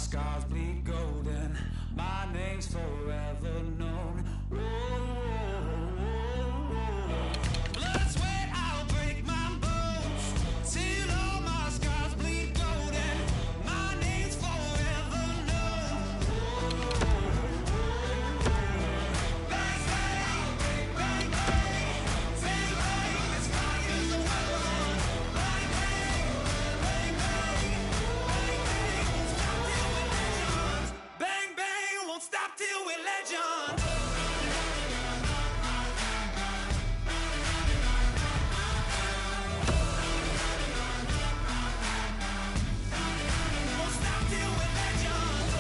scars bleed golden. My name's forever known. Whoa, whoa, whoa, whoa. Blood, sweat, I'll break my bones till all my scars bleed golden. My name's forever known. Bang, bang, bang, bang, bang, bang. It's fire as a weapon. Bang, bang, bang, bang, bang, bang. Won't stop till we're legends. Bang, bang, won't stop till we're legends. Won't stop till we're legends.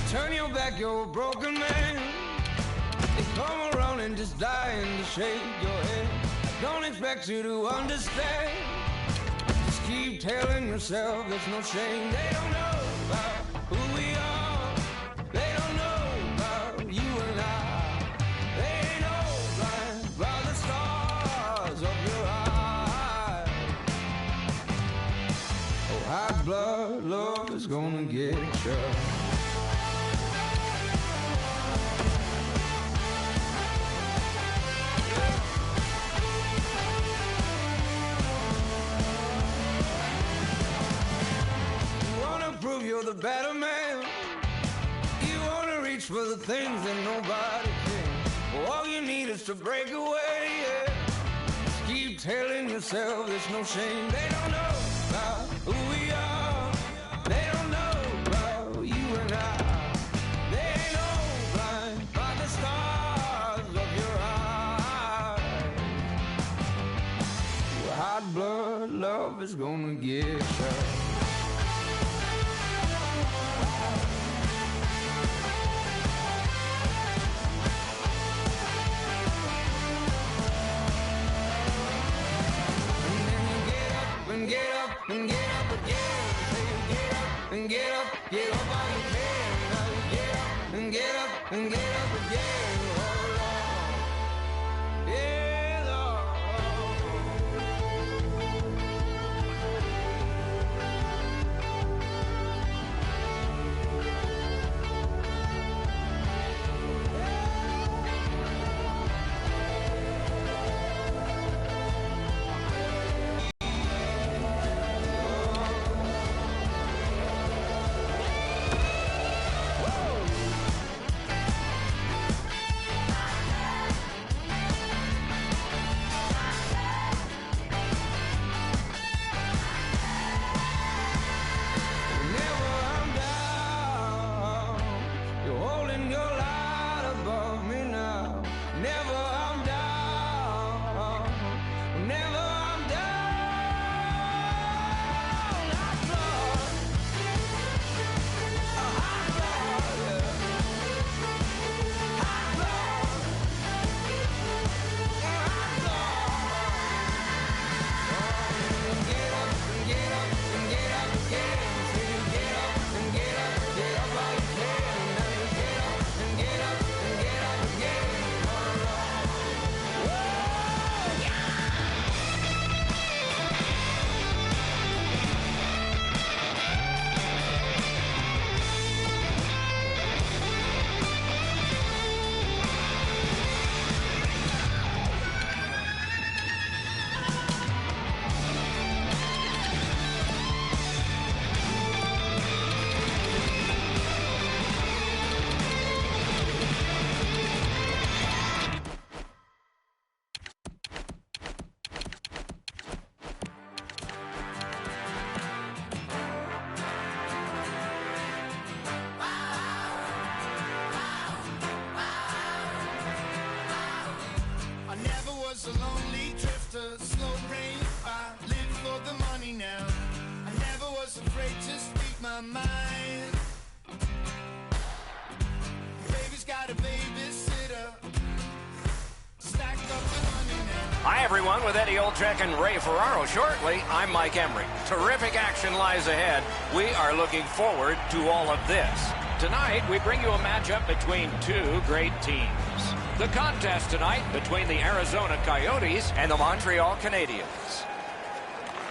Turn your back, you're a broken man. They come around and just dying to shake your head. I don't expect you to understand. Just keep telling yourself there's no shame. They don't know about who we are. They don't know about you and I. They ain't no blind by the stars of your eyes. Oh, hot blood love is gonna get you. Prove you're the better man. You wanna reach for the things that nobody can. Well, all you need is to break away, yeah. Just keep telling yourself there's no shame. They don't know about who we are. They don't know about you and I. They ain't no blind by the stars of your eyes. Well, hot blood love is gonna get you. And get up and get up again. Say you get up and get up all you can. Now you get up and get up and get up again. Oh Lord, yeah Lord. was a lonely drifter, slow brain. I live for the money now. I never was afraid to speak my mind. got a babysitter. Stacked up the money now. Hi, everyone, with Eddie Olczyk and Ray Ferraro shortly. I'm Mike Emery. Terrific action lies ahead. We are looking forward to all of this. Tonight, we bring you a matchup between two great teams. The contest tonight between the Arizona Coyotes and the Montreal Canadiens.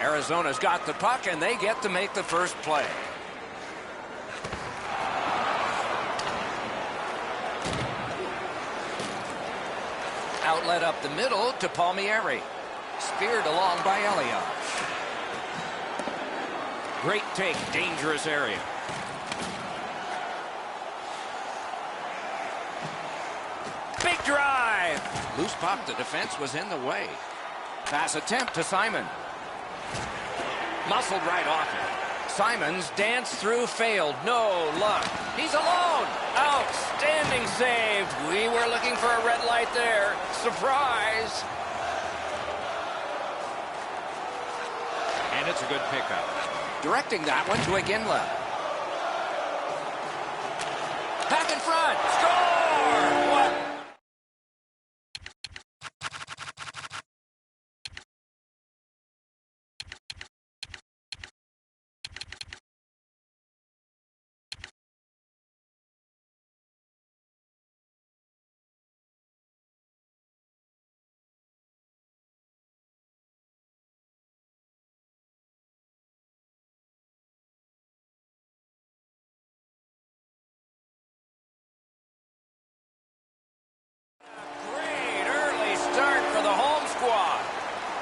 Arizona's got the puck, and they get to make the first play. Outlet up the middle to Palmieri. Speared along by Elias. Great take, dangerous area. Big drive. Loose puck, the defense was in the way. Pass attempt to Simon. Muscled right off it. Simons danced through, failed. No luck. He's alone. Outstanding save. We were looking for a red light there. Surprise. And it's a good pickup. Directing that one to Iginla. Back in front. Score! What?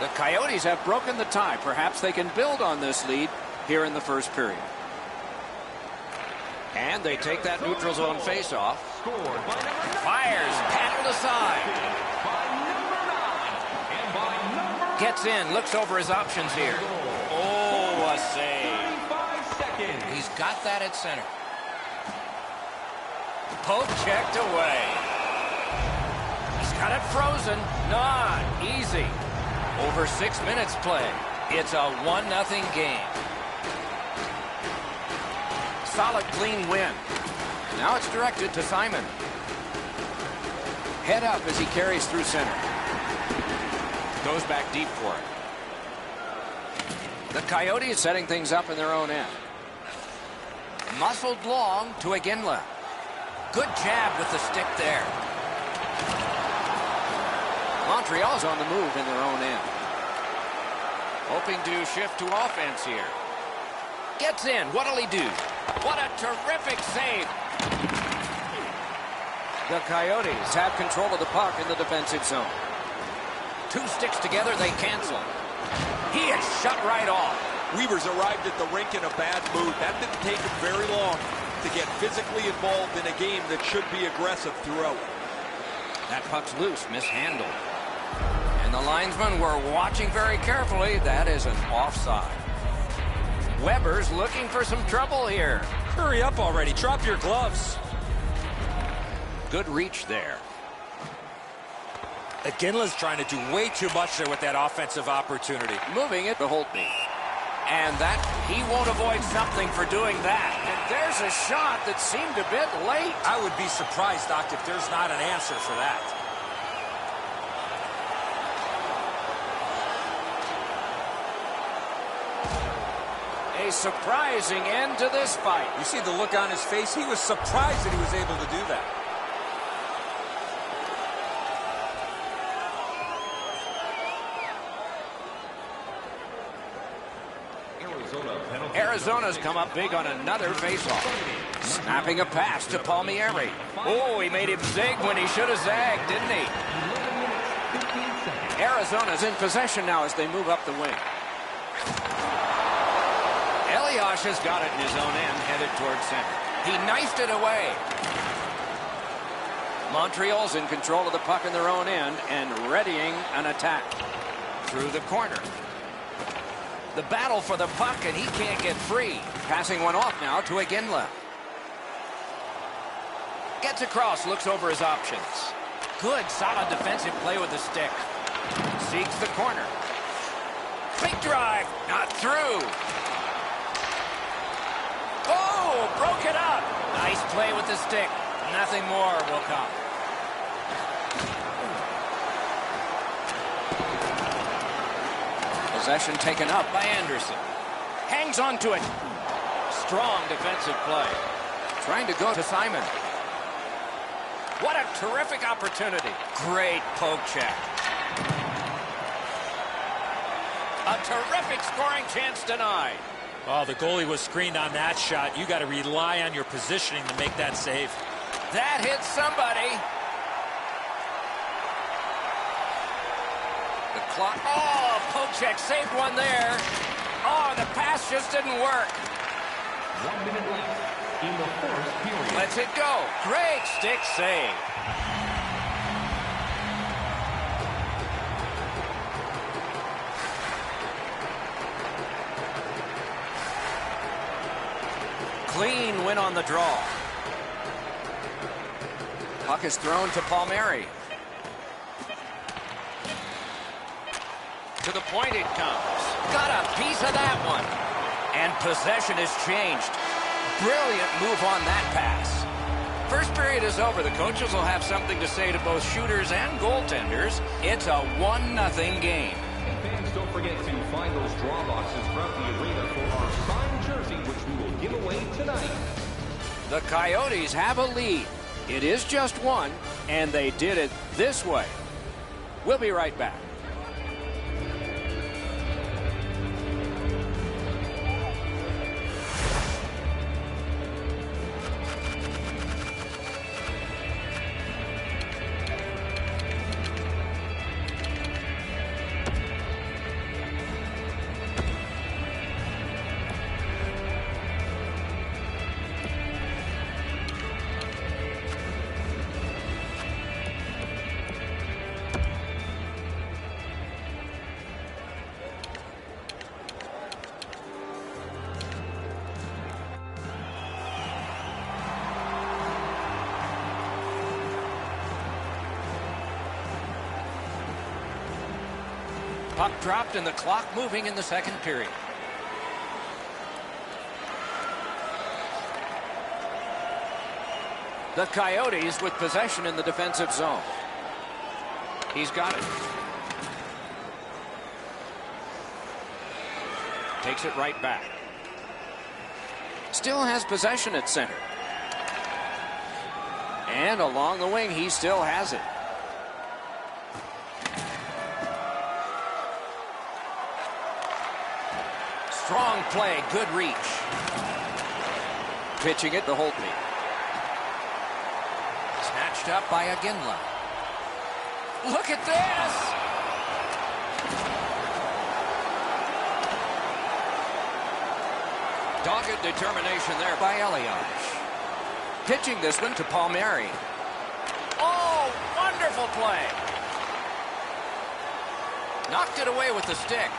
The Coyotes have broken the tie. Perhaps they can build on this lead here in the first period. And they take that neutral zone faceoff. Fires, paddled aside. Gets in, looks over his options here. Oh, a save. He's got that at center. Poke checked away. He's got it frozen. Not easy. Over 6 minutes play. It's a 1-0 game. Solid, clean win. Now it's directed to Simon. Head up as he carries through center. Goes back deep for it. The Coyotes setting things up in their own end. Muscled long to Iginla. Good jab with the stick there. Montreal's on the move in their own end. Hoping to shift to offense here. Gets in. What'll he do? What a terrific save. The Coyotes have control of the puck in the defensive zone. Two sticks together, they cancel. He is shut right off. Weavers arrived at the rink in a bad mood. That didn't take him very long to get physically involved in a game that should be aggressive throughout. That puck's loose, mishandled. And the linesmen were watching very carefully. That is an offside. Weber's looking for some trouble here. Hurry up already. Drop your gloves. Good reach there. Iginla's trying to do way too much there with that offensive opportunity. Moving it to Holtby. And that, he won't avoid something for doing that. And there's a shot that seemed a bit late. I would be surprised, Doc, if there's not an answer for that. A surprising end to this fight. You see the look on his face? He was surprised that he was able to do that. Arizona's come up big on another faceoff. Snapping a pass to Palmieri. Oh, he made him zig when he should have zagged, didn't he? Arizona's in possession now as they move up the wing. Elias has got it in his own end, headed towards center. He knifed it away. Montreal's in control of the puck in their own end and readying an attack. Through the corner. The battle for the puck, and he can't get free. Passing one off now to Iginla. Gets across, looks over his options. Good, solid defensive play with the stick. Seeks the corner. Big drive, not through. Oh, broke it up. Nice play with the stick. Nothing more will come. Possession taken up by Anderson. Hangs on to it. Strong defensive play. Trying to go to Simon. What a terrific opportunity. Great poke check. A terrific scoring chance denied. Oh, the goalie was screened on that shot. You got to rely on your positioning to make that save. That hits somebody. The clock. Oh, poke check saved one there. Oh, the pass just didn't work. 1 minute left in the first period. Lets it go. Great stick save. Clean win on the draw. Puck is thrown to Palmieri. To the point it comes. Got a piece of that one. And possession has changed. Brilliant move on that pass. First period is over. The coaches will have something to say to both shooters and goaltenders. It's a 1-0 game. And fans, don't forget to find those draw boxes throughout the arena for our signed jersey, which we will give away tonight. The Coyotes have a lead. It is just one, and they did it this way. We'll be right back. Puck dropped and the clock moving in the second period. The Coyotes with possession in the defensive zone. He's got it. Takes it right back. Still has possession at center. And along the wing, he still has it. Strong play, good reach. Pitching it to Holtby. Snatched up by Aginla. Look at this! Dogged determination there by Elias. Pitching this one to Palmieri. Oh, wonderful play. Knocked it away with the stick.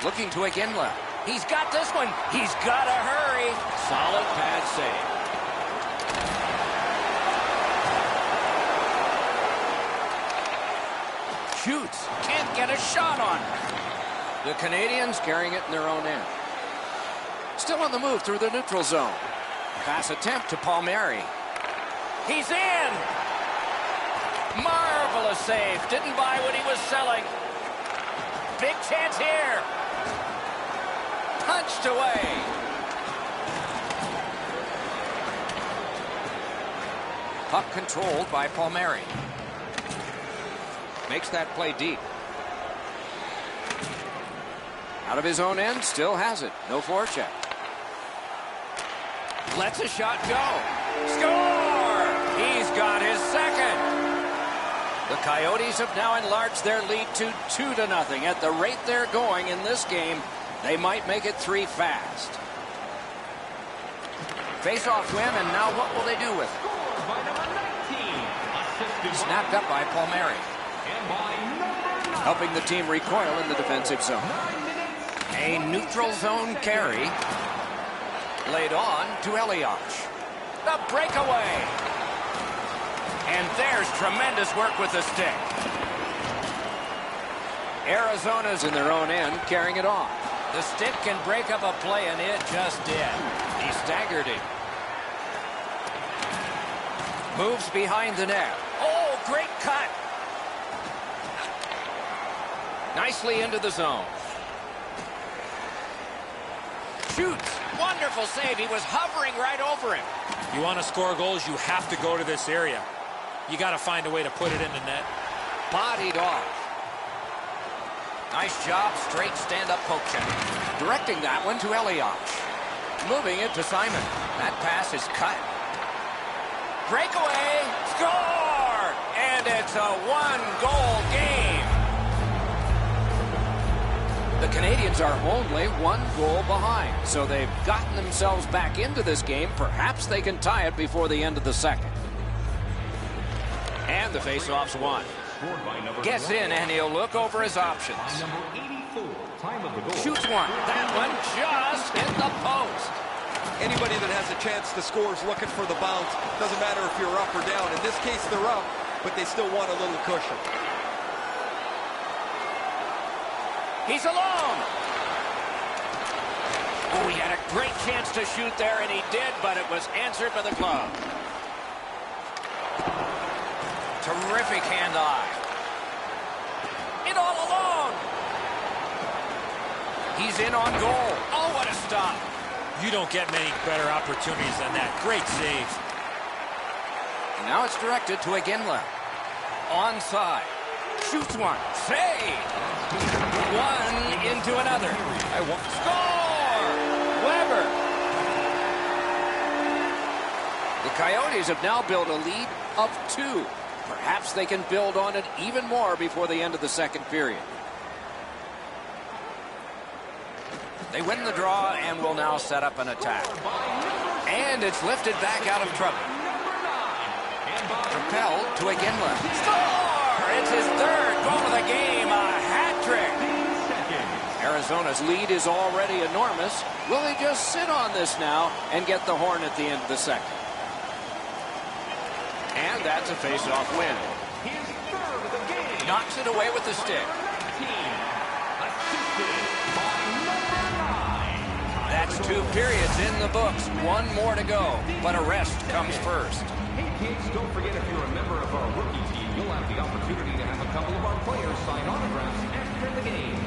Looking to Aginla. He's got this one. He's got to hurry. Solid pad save. Shoots. Can't get a shot on it. The Canadians carrying it in their own end. Still on the move through the neutral zone. Pass attempt to Palmieri. He's in. Marvelous save. Didn't buy what he was selling. Big chance here. Punched away. Puck controlled by Palmieri. Makes that play deep. Out of his own end, still has it. No forecheck. Lets a shot go. Score! He's got his second. The Coyotes have now enlarged their lead to 2-0. At the rate they're going in this game, they might make it 3 fast. Face-off win, and now what will they do with it? By number 19, Snapped up by Palmieri. and by number 9. Helping the team recoil in the defensive zone. A neutral zone carry. Laid on to Elias. The breakaway. And there's tremendous work with the stick. Arizona's in their own end, carrying it on. The stick can break up a play, and it just did. He staggered him. Moves behind the net. Oh, great cut. Nicely into the zone. Shoots. Wonderful save. He was hovering right over him. You want to score goals, you have to go to this area. You got to find a way to put it in the net. Bodied off. Nice job. Straight stand-up poke check. Directing that one to Elias. Moving it to Simon. That pass is cut. Breakaway. Score! And it's a one-goal game. The Canadians are only one goal behind, so they've gotten themselves back into this game. Perhaps they can tie it before the end of the second. And the face-off's won. Gets in, and he'll look over his options. Shoots one. That one just hit the post. Anybody that has a chance to score is looking for the bounce. Doesn't matter if you're up or down. In this case, they're up, but they still want a little cushion. He's alone. Oh, he had a great chance to shoot there, and he did, but it was answered by the glove. Terrific hand-eye. In all alone. He's in on goal. Oh, what a stop. You don't get many better opportunities than that. Great save. And now it's directed to Iginla. Onside. Shoots one. Save. One into another. Score! Weber. The Coyotes have now built a lead of 2. Perhaps they can build on it even more before the end of the second period. They win the draw and will now set up an attack. And it's lifted back out of trouble. Propelled to Iginla. Score! It's his third goal of the game, a hat trick. Arizona's lead is already enormous. Will they just sit on this now and get the horn at the end of the second? And that's a face-off win. Knocks it away with the stick. That's 2 periods in the books. 1 more to go, but a rest comes first. Hey kids, don't forget if you're a member of our rookie team, you'll have the opportunity to have a couple of our players sign autographs after the game.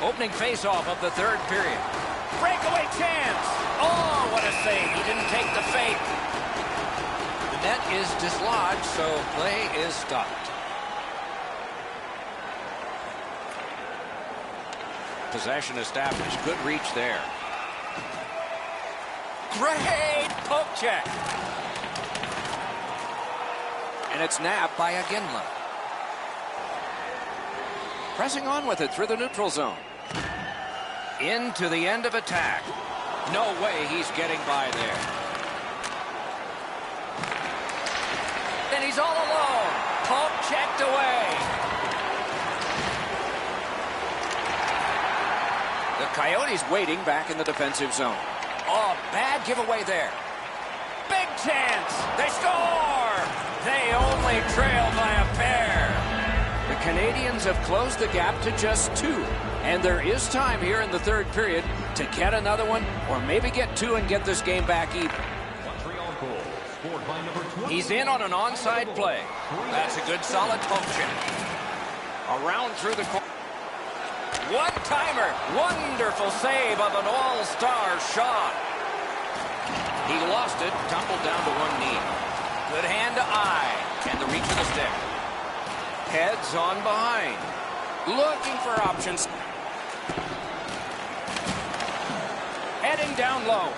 Opening face-off of the third period. Breakaway chance. Oh, what a save. He didn't take the fake. The net is dislodged, so play is stopped. Possession established. Good reach there. Great poke check. And it's nabbed by Iginla. Pressing on with it through the neutral zone. Into the end of attack. No way he's getting by there. And he's all alone. Poke checked away. The Coyotes waiting back in the defensive zone. Oh, bad giveaway there. Big chance. They score. They only trail by a pair. The Canadians have closed the gap to just 2. And there is time here in the third period to get another one or maybe get 2 and get this game back even. He's in on an onside play. That's a good solid poke check. Around through the corner. One-timer. Wonderful save of an all-star shot. He lost it, tumbled down to one knee. Good hand to eye. And the reach of the stick. Heads on behind. Looking for options. Heading down low.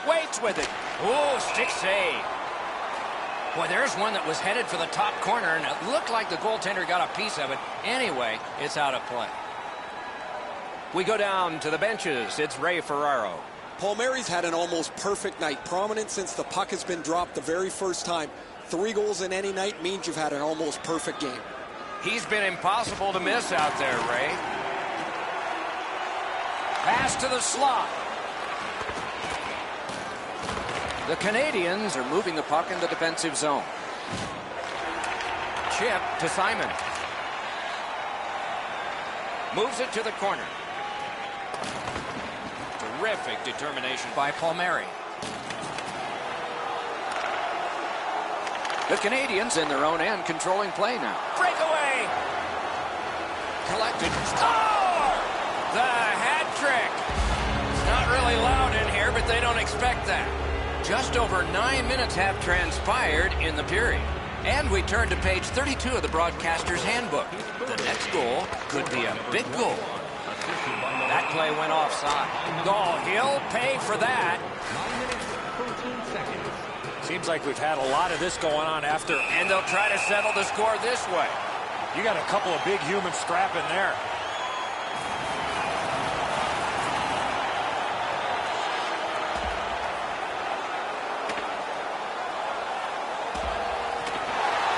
Waits with it. Oh, stick save. Boy, there's one that was headed for the top corner, and it looked like the goaltender got a piece of it. Anyway, it's out of play. We go down to the benches. It's Ray Ferraro. Palmieri's had an almost perfect night. Prominent since the puck has been dropped the very first time. 3 goals in any night means you've had an almost perfect game. He's been impossible to miss out there, Ray. Pass to the slot. The Canadians are moving the puck in the defensive zone. Chip to Simon. Moves it to the corner. Terrific determination by Palmieri. The Canadians in their own end controlling play now. Breakaway! Collected. Score! The hat trick! It's not really loud in here, but they don't expect that. Just over 9 minutes have transpired in the period. And we turn to page 32 of the broadcaster's handbook. The next goal could be a big goal. That play went offside. Oh, he'll pay for that. 9 minutes, 13 seconds. Seems like we've had a lot of this going on after. And they'll try to settle the score this way. You got a couple of big humans scrapping there.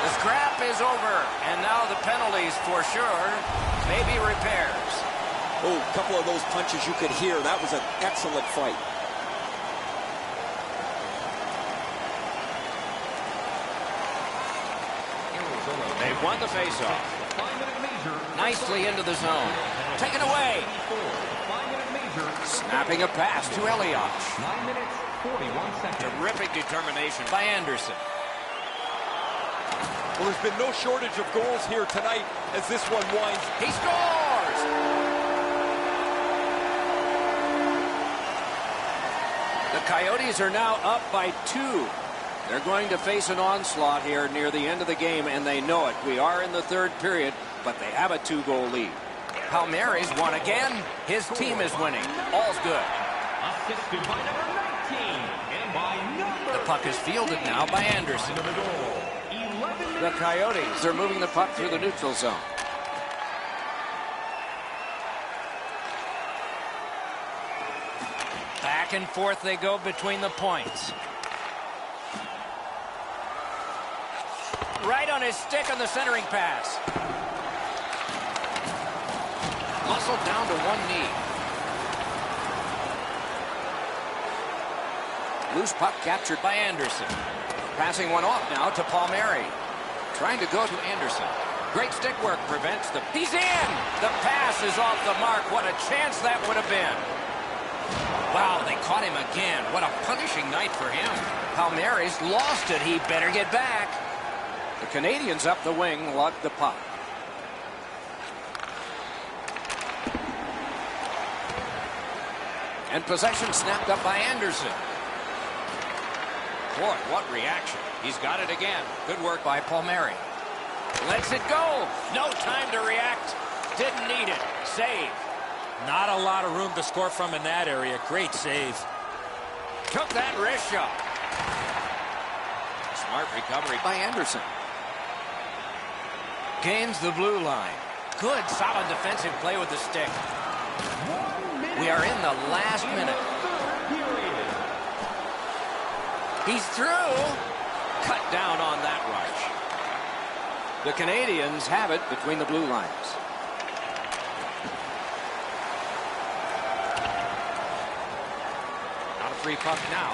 The scrap is over, and now the penalties for sure, maybe repairs. Oh, a couple of those punches you could hear. That was an excellent fight. They won the faceoff. Nicely into the zone. Taken away. Snapping a pass to Elias. 9 minutes, 41 seconds. Terrific determination by Anderson. Well, there's been no shortage of goals here tonight as this one winds. He scores! The Coyotes are now up by 2. They're going to face an onslaught here near the end of the game, and they know it. We are in the third period, but they have a 2-goal lead. Palmieri's won again. His team is winning. All's good. Assisted by number 19 and by number... The puck is fielded now by Anderson. The Coyotes are moving the puck through the neutral zone. Back and forth they go between the points. Right on his stick on the centering pass. Muscled down to one knee. Loose puck captured by Anderson. Passing one off now to Palmieri. Trying to go to Anderson. Great stick work prevents the... He's in! The pass is off the mark. What a chance that would have been. Wow, they caught him again. What a punishing night for him. Palmieri's lost it. He better get back. The Canadians up the wing lug the puck. And possession snapped up by Anderson. Boy, what reaction. He's got it again. Good work by Palmieri. Lets it go. No time to react. Didn't need it. Save. Not a lot of room to score from in that area. Great save. Took that wrist shot. Smart recovery by Anderson. Gains the blue line. Good, solid defensive play with the stick. We are in the last minute. He's through. Cut down on that rush. The Canadians have it between the blue lines. Not a free puck now.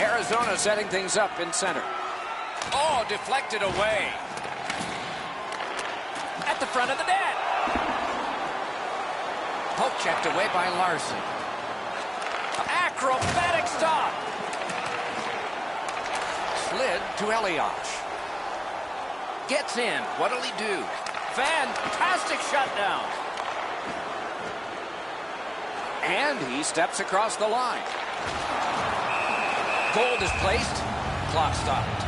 Arizona setting things up in center. Oh, deflected away. At the front of the net. Poke checked away by Larson. Acrobatic stop. Slid to Elias. Gets in. What'll he do? Fantastic shutdown. And he steps across the line. Goal is placed. Clock stopped.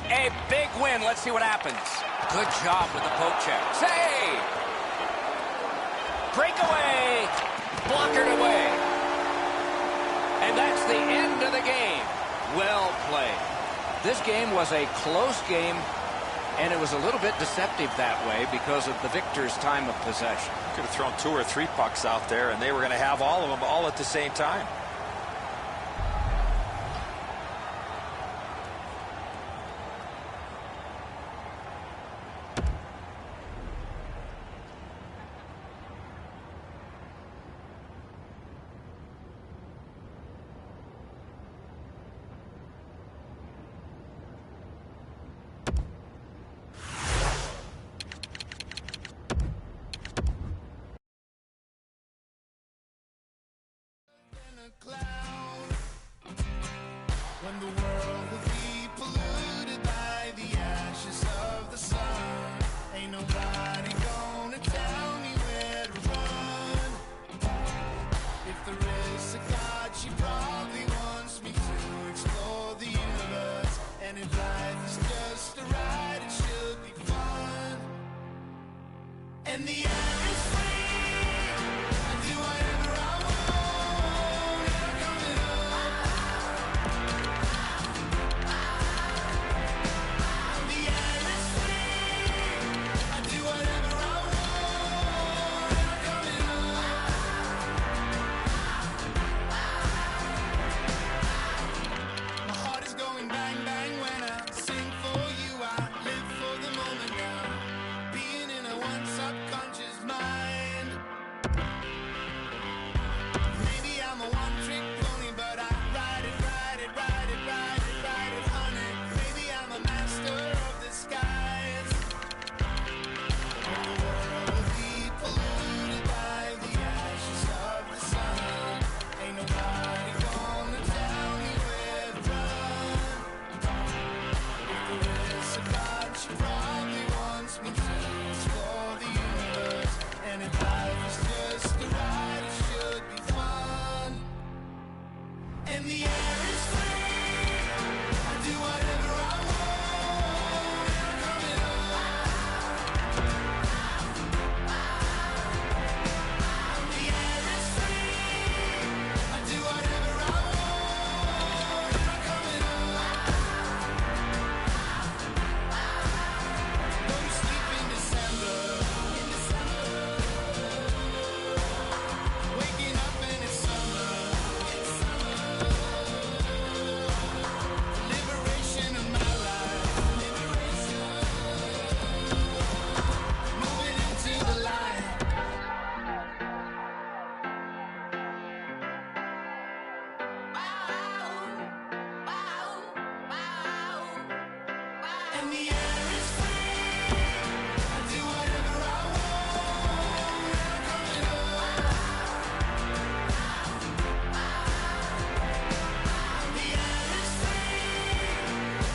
A big win. Let's see what happens. Good job with the poke check. Save! Breakaway! Blockered away. And that's the end of the game. Well played. This game was a close game, And it was a little bit deceptive that way because of the victor's time of possession. Could have thrown 2 or 3 pucks out there, and they were going to have all of them all at the same time. When the world will be polluted by the ashes of the sun, ain't nobody gonna tell me where to run. If there is a God, she probably wants me to explore the universe. And if life is just a ride, it should be fun. And the air is free, I do whatever I want, and I'm coming up. The air is free, I do whatever I want, and I'm coming up. My heart is going bang bang when I sing for you. I live for the moment now, being in a one subconscious mind. Maybe I'm a one-trick pony, but I ride it, ride it, ride it, ride it, ride it, honey. Maybe I'm a master of disguise. When the world will be polluted by the ashes of the sun, ain't nobody gonna tell me where to run. If there is a God, she probably wants me to explore the universe. And if life is just a ride, it should be fun. And the air is free, I do whatever I want, and I'm coming up. The air is free, I do whatever I want, and I'm coming up. Go to sleep in December, waking up and it's summer. Liberation of my life, moving into the light. And the air is free, I do whatever I want, and I'm coming up. The air is free,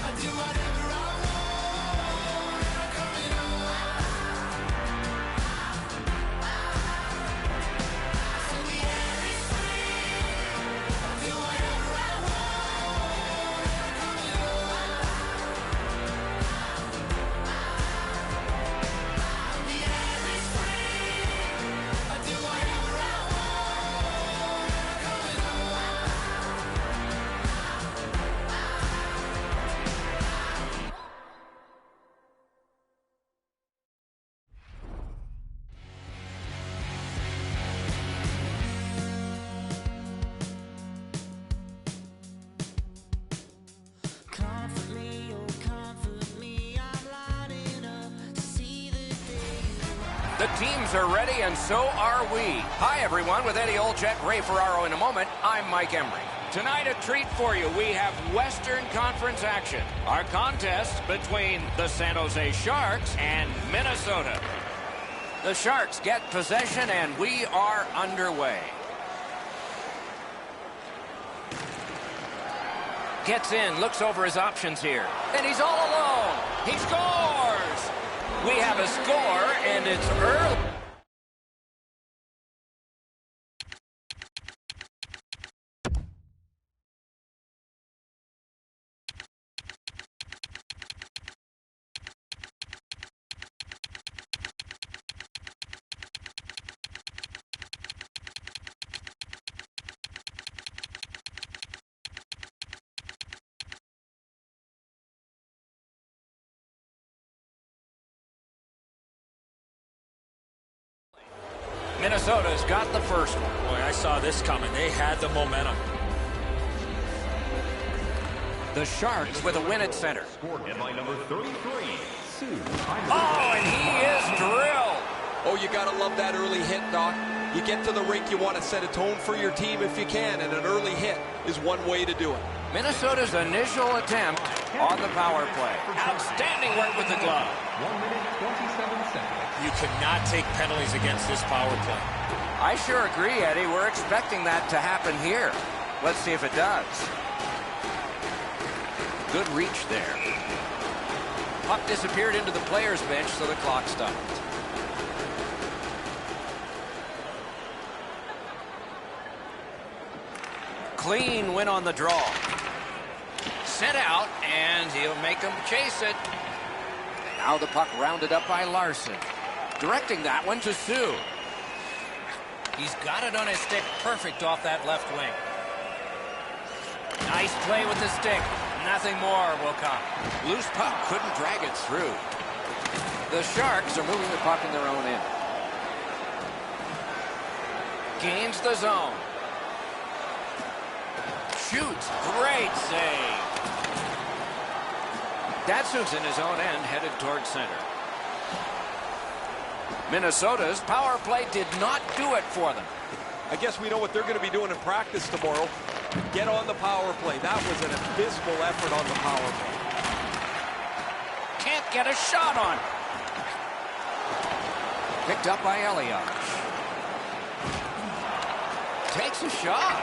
I do whatever I want, and I'm coming up. So the air is free, I do whatever I want, and I'm coming up. The air is free, I do whatever I want, and I'm coming up. Comfort me, oh comfort me, I'm lighting up to see the day. The teams are ready, and so are we. Hi, everyone. With Eddie Olczyk, Ray Ferraro in a moment, I'm Mike Emery. Tonight, a treat for you. We have Western Conference action. Our contest between the San Jose Sharks and Minnesota. The Sharks get possession, and we are underway. Gets in, looks over his options here. And he's all alone. He scores! We have a score, and it's early. Minnesota's got the first one. Boy, I saw this coming. They had the momentum. The Sharks with a win at center. Scored by number 33, Sue. Oh, and he is drilled. Oh, you got to love that early hit, Doc. You get to the rink, you want to set a tone for your team if you can, and an early hit is one way to do it. Minnesota's initial attempt on the power play. Outstanding work with the glove. 1 minute, 27 seconds. You cannot take penalties against this power play. I sure agree, Eddie. We're expecting that to happen here. Let's see if it does. Good reach there. Puck disappeared into the players' bench, so the clock stopped. Clean win on the draw. Sent out, and he'll make them chase it. Now the puck rounded up by Larson. Directing that one to Sue. He's got it on his stick. Perfect off that left wing. Nice play with the stick. Nothing more will come. Loose puck couldn't drag it through. The Sharks are moving the puck in their own end. Gains the zone. Shoots. Great save. Datsuk's in his own end, headed towards center. Minnesota's power play did not do it for them. I guess we know what they're going to be doing in practice tomorrow. Get on the power play. That was an abysmal effort on the power play. Can't get a shot on. Picked up by Elias. Takes a shot.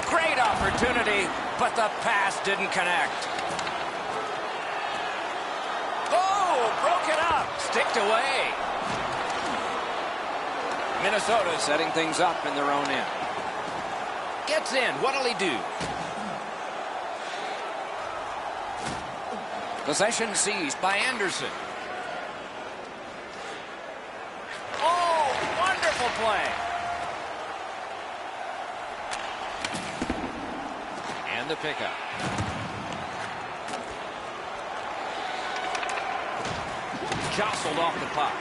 Great opportunity, but the pass didn't connect. Oh, broke it up. Sticked away. Minnesota setting things up in their own end. Gets in. What'll he do? Possession seized by Anderson. Oh, wonderful play. And the pickup. Jostled off the puck.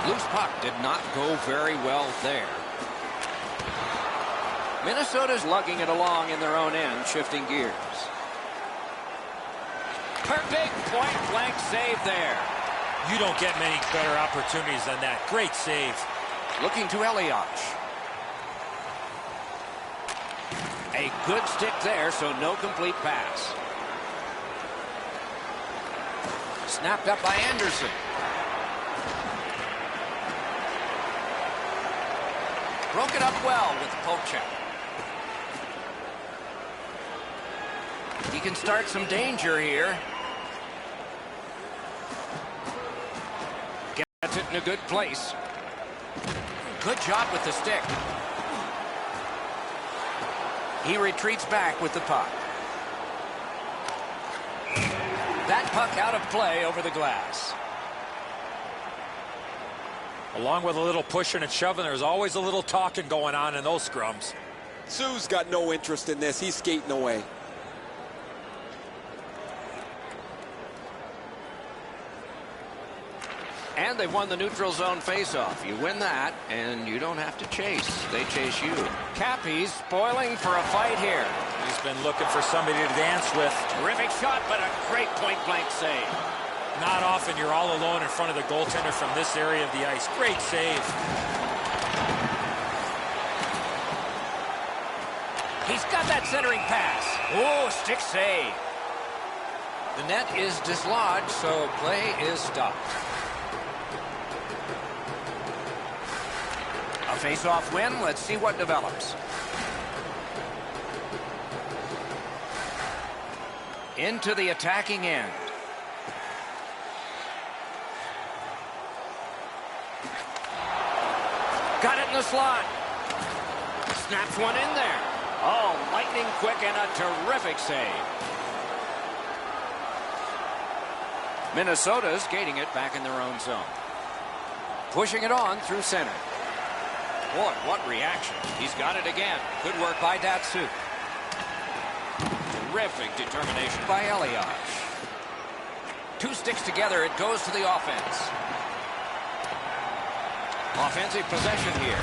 Loose puck did not go very well there. Minnesota's lugging it along in their own end, shifting gears. Her big point-blank save there. You don't get many better opportunities than that. Great save. Looking to Elias. A good stick there, so no complete pass. Snapped up by Anderson. Broke it up well with poke check. He can start some danger here. Gets it in a good place. Good job with the stick. He retreats back with the puck. That puck out of play over the glass. Along with a little pushing and shoving, there's always a little talking going on in those scrums. Sue's got no interest in this. He's skating away. And they've won the neutral zone faceoff. You win that, and you don't have to chase. They chase you. Cappy's spoiling for a fight here. He's been looking for somebody to dance with. Terrific shot, but a great point-blank save. Not often you're all alone in front of the goaltender from this area of the ice. Great save. He's got that centering pass. Oh, stick save. The net is dislodged, so play is stopped. A face-off win. Let's see what develops. Into the attacking end. Got it in the slot. Snaps one in there. Oh, lightning quick and a terrific save. Minnesota's gating it back in their own zone. Pushing it on through center. Boy, what reaction. He's got it again. Good work by Datsuk. Terrific determination by Elias. Two sticks together, it goes to the offense. Offensive possession here.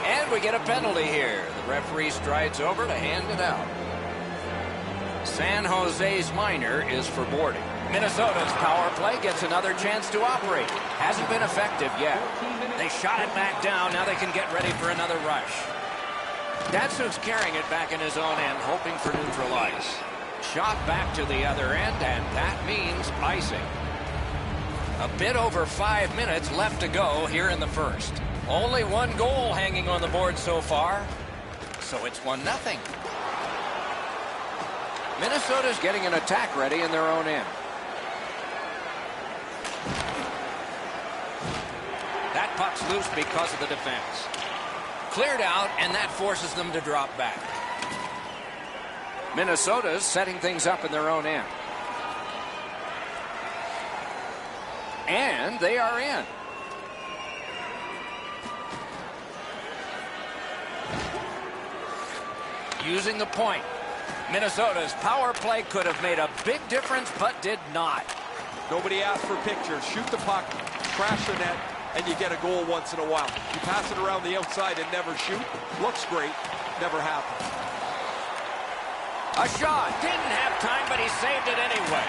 And we get a penalty here. The referee strides over to hand it out. San Jose's minor is for boarding. Minnesota's power play gets another chance to operate. Hasn't been effective yet. They shot it back down. Now they can get ready for another rush. Datsuk's carrying it back in his own end, hoping for neutral ice. Shot back to the other end, and that means icing. A bit over 5 minutes left to go here in the first. Only one goal hanging on the board so far, so it's 1-0. Minnesota's getting an attack ready in their own end. That puck's loose because of the defense. Cleared out, and that forces them to drop back. Minnesota's setting things up in their own end. And they are in. Using the point. Minnesota's power play could have made a big difference, but did not. Nobody asked for pictures. Shoot the puck, crash the net, and you get a goal once in a while. You pass it around the outside and never shoot. Looks great. Never happened. A shot. Didn't have time, but he saved it anyway.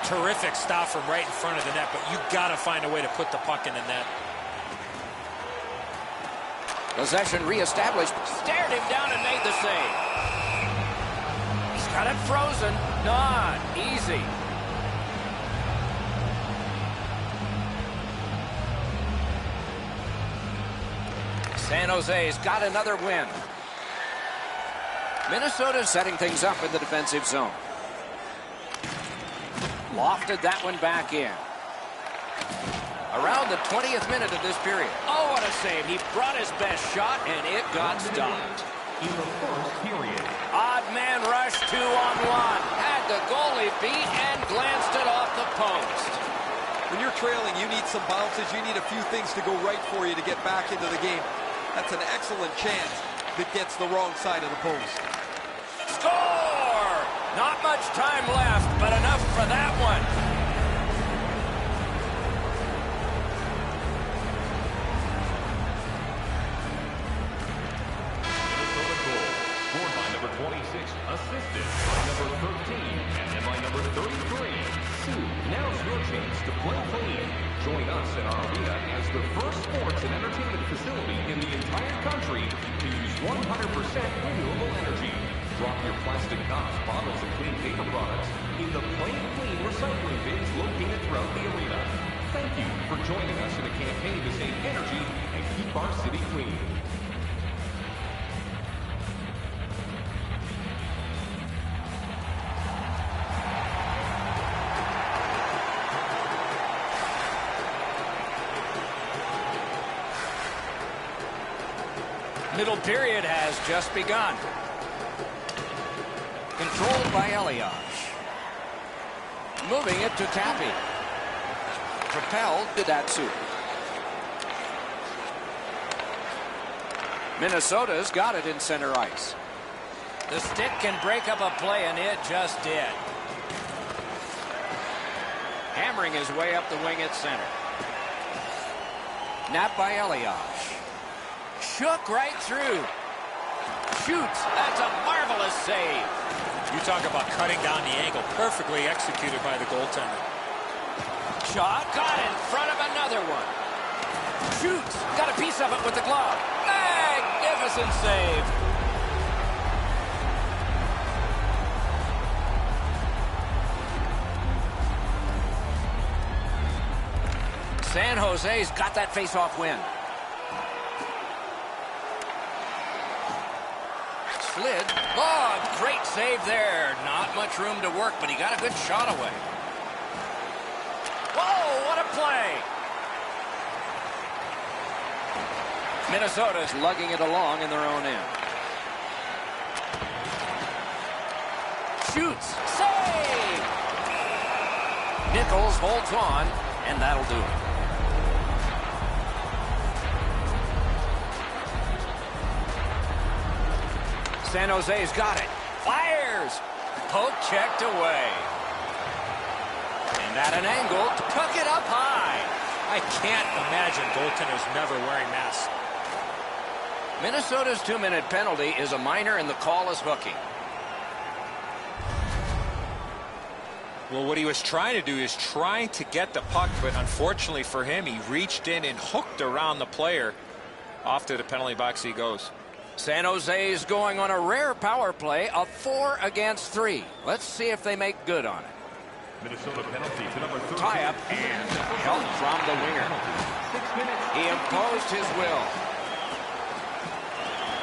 Terrific stop from right in front of the net, but you got to find a way to put the puck in the net. Possession reestablished. Stared him down and made the save. He's got it frozen. Not easy. San Jose's got another win. Minnesota's setting things up in the defensive zone. Lofted that one back in. Around the 20th minute of this period. Oh, what a save. He brought his best shot, and it got stopped. In the first period. Odd man rush, 2-on-1. Had the goalie beat and glanced it off the post. When you're trailing, you need some bounces. You need a few things to go right for you to get back into the game. That's an excellent chance that gets the wrong side of the post. Score! Not much time left, but enough for that one. Minnesota goal. Scored by number 26, assisted by number 13, and then by number 33. Sue, now's your chance to play clean. Join us in our arena as the first sports and entertainment facility in the entire country to use 100% renewable energy. Drop your plastic cups, bottles, and clean paper products in the Play Clean recycling bins located throughout the arena. Thank you for joining us in a campaign to save energy and keep our city clean. Middle period has just begun. Controlled by Elias. Moving it to Tappy. Propelled to Datsuk. Minnesota's got it in center ice. The stick can break up a play, and it just did. Hammering his way up the wing at center. Napped by Elias. Shook right through. Shoots. That's a marvelous save. You talk about cutting down the angle. Perfectly executed by the goaltender. Shot. Got in front of another one. Shoots. Got a piece of it with the glove. Magnificent save. San Jose's got that face-off win. Slid. Oh, great save there. Not much room to work, but he got a good shot away. Whoa, what a play. Minnesota's lugging it along in their own end. Shoots. Save! Nichols holds on, and that'll do it. San Jose's got it. Fires. Poke checked away. And at an angle, took it up high. I can't imagine goaltenders never wearing masks. Minnesota's 2-minute penalty is a minor and the call is hooking. Well, what he was trying to do is trying to get the puck, but unfortunately for him, he reached in and hooked around the player. Off to the penalty box he goes. San Jose is going on a rare power play of 4 against 3. Let's see if they make good on it. Minnesota penalty to number 13. Tie-up and help from the winger. He imposed his will.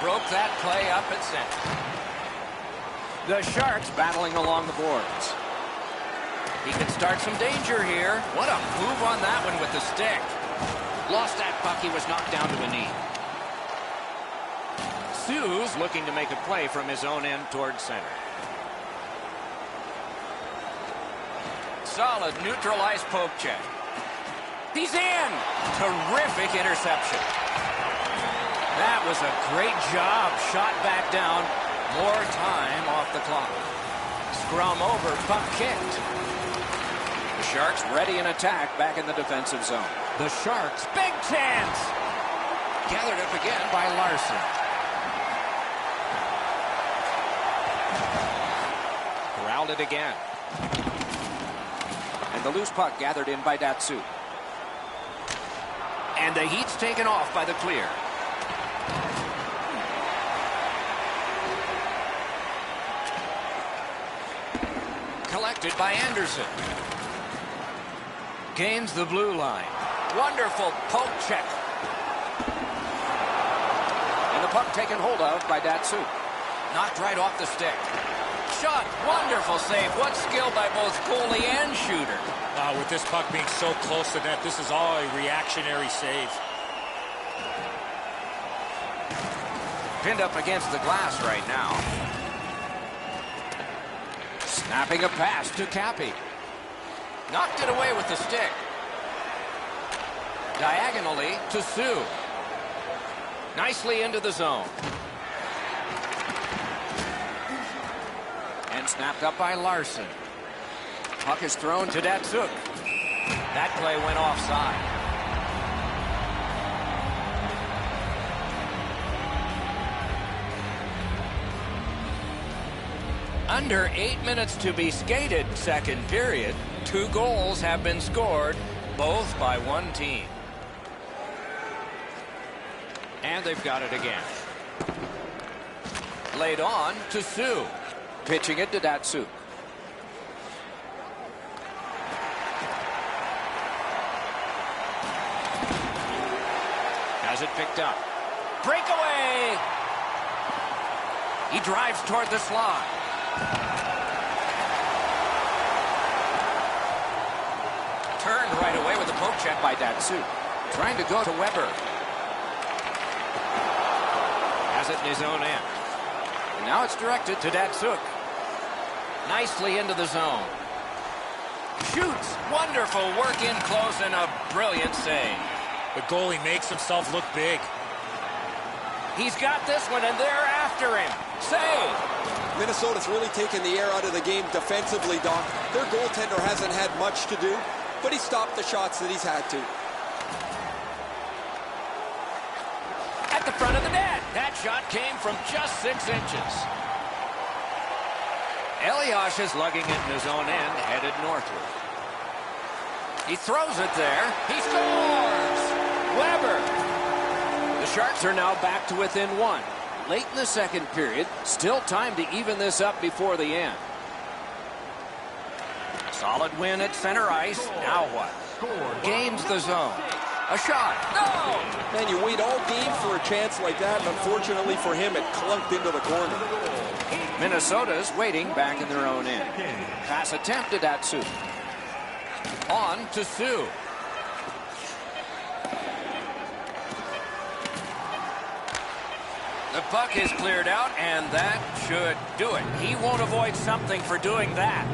Broke that play up at center. The Sharks battling along the boards. He can start some danger here. What a move on that one with the stick. Lost that puck. He was knocked down to a knee. Sue's looking to make a play from his own end towards center. Solid neutralized poke check. He's in. Terrific interception. That was a great job. Shot back down. More time off the clock. Scrum over. Puck kicked. The Sharks ready in attack back in the defensive zone. The Sharks, big chance. Gathered up again by Larson. Corralled it again. And the loose puck gathered in by Datsyuk. And the heat's taken off by the clear. Collected by Anderson. Gains the blue line. Wonderful poke check. And the puck taken hold of by Datsyuk. Knocked right off the stick. Shot. Wonderful save. What skill by both goalie and shooter. With this puck being so close to net, this is all a reactionary save. Pinned up against the glass right now. Snapping a pass to Cappy. Knocked it away with the stick. Diagonally to Sue. Nicely into the zone. And snapped up by Larson. Puck is thrown to Datsyuk. That play went offside. Under 8 minutes to be skated, second period. 2 goals have been scored, both by one team. And they've got it again. Laid on to Sue. Pitching it to Datsyuk. Has it picked up. Breakaway! He drives toward the slot. Turned right away with a poke check by Datsyuk. Trying to go to Weber. Has it in his own end. And now it's directed to Datsyuk. Nicely into the zone. Shoots. Wonderful work in close and a brilliant save. The goalie makes himself look big. He's got this one and they're after him. Save. Minnesota's really taken the air out of the game defensively, Doc. Their goaltender hasn't had much to do, but he stopped the shots that he's had to. At the front of the net. That shot came from just 6 inches. Elias is lugging it in his own end, headed northward. He throws it there. He scores! Weber. The Sharks are now back to within 1. Late in the second period. Still time to even this up before the end. Solid win at center ice. Now what? Gains the zone. A shot. No! Man, you wait all game for a chance like that, and unfortunately for him, it clunked into the corner. Minnesota's waiting back in their own end. Pass attempted at Sue. On to Sue. The puck is cleared out, and that should do it. He won't avoid something for doing that.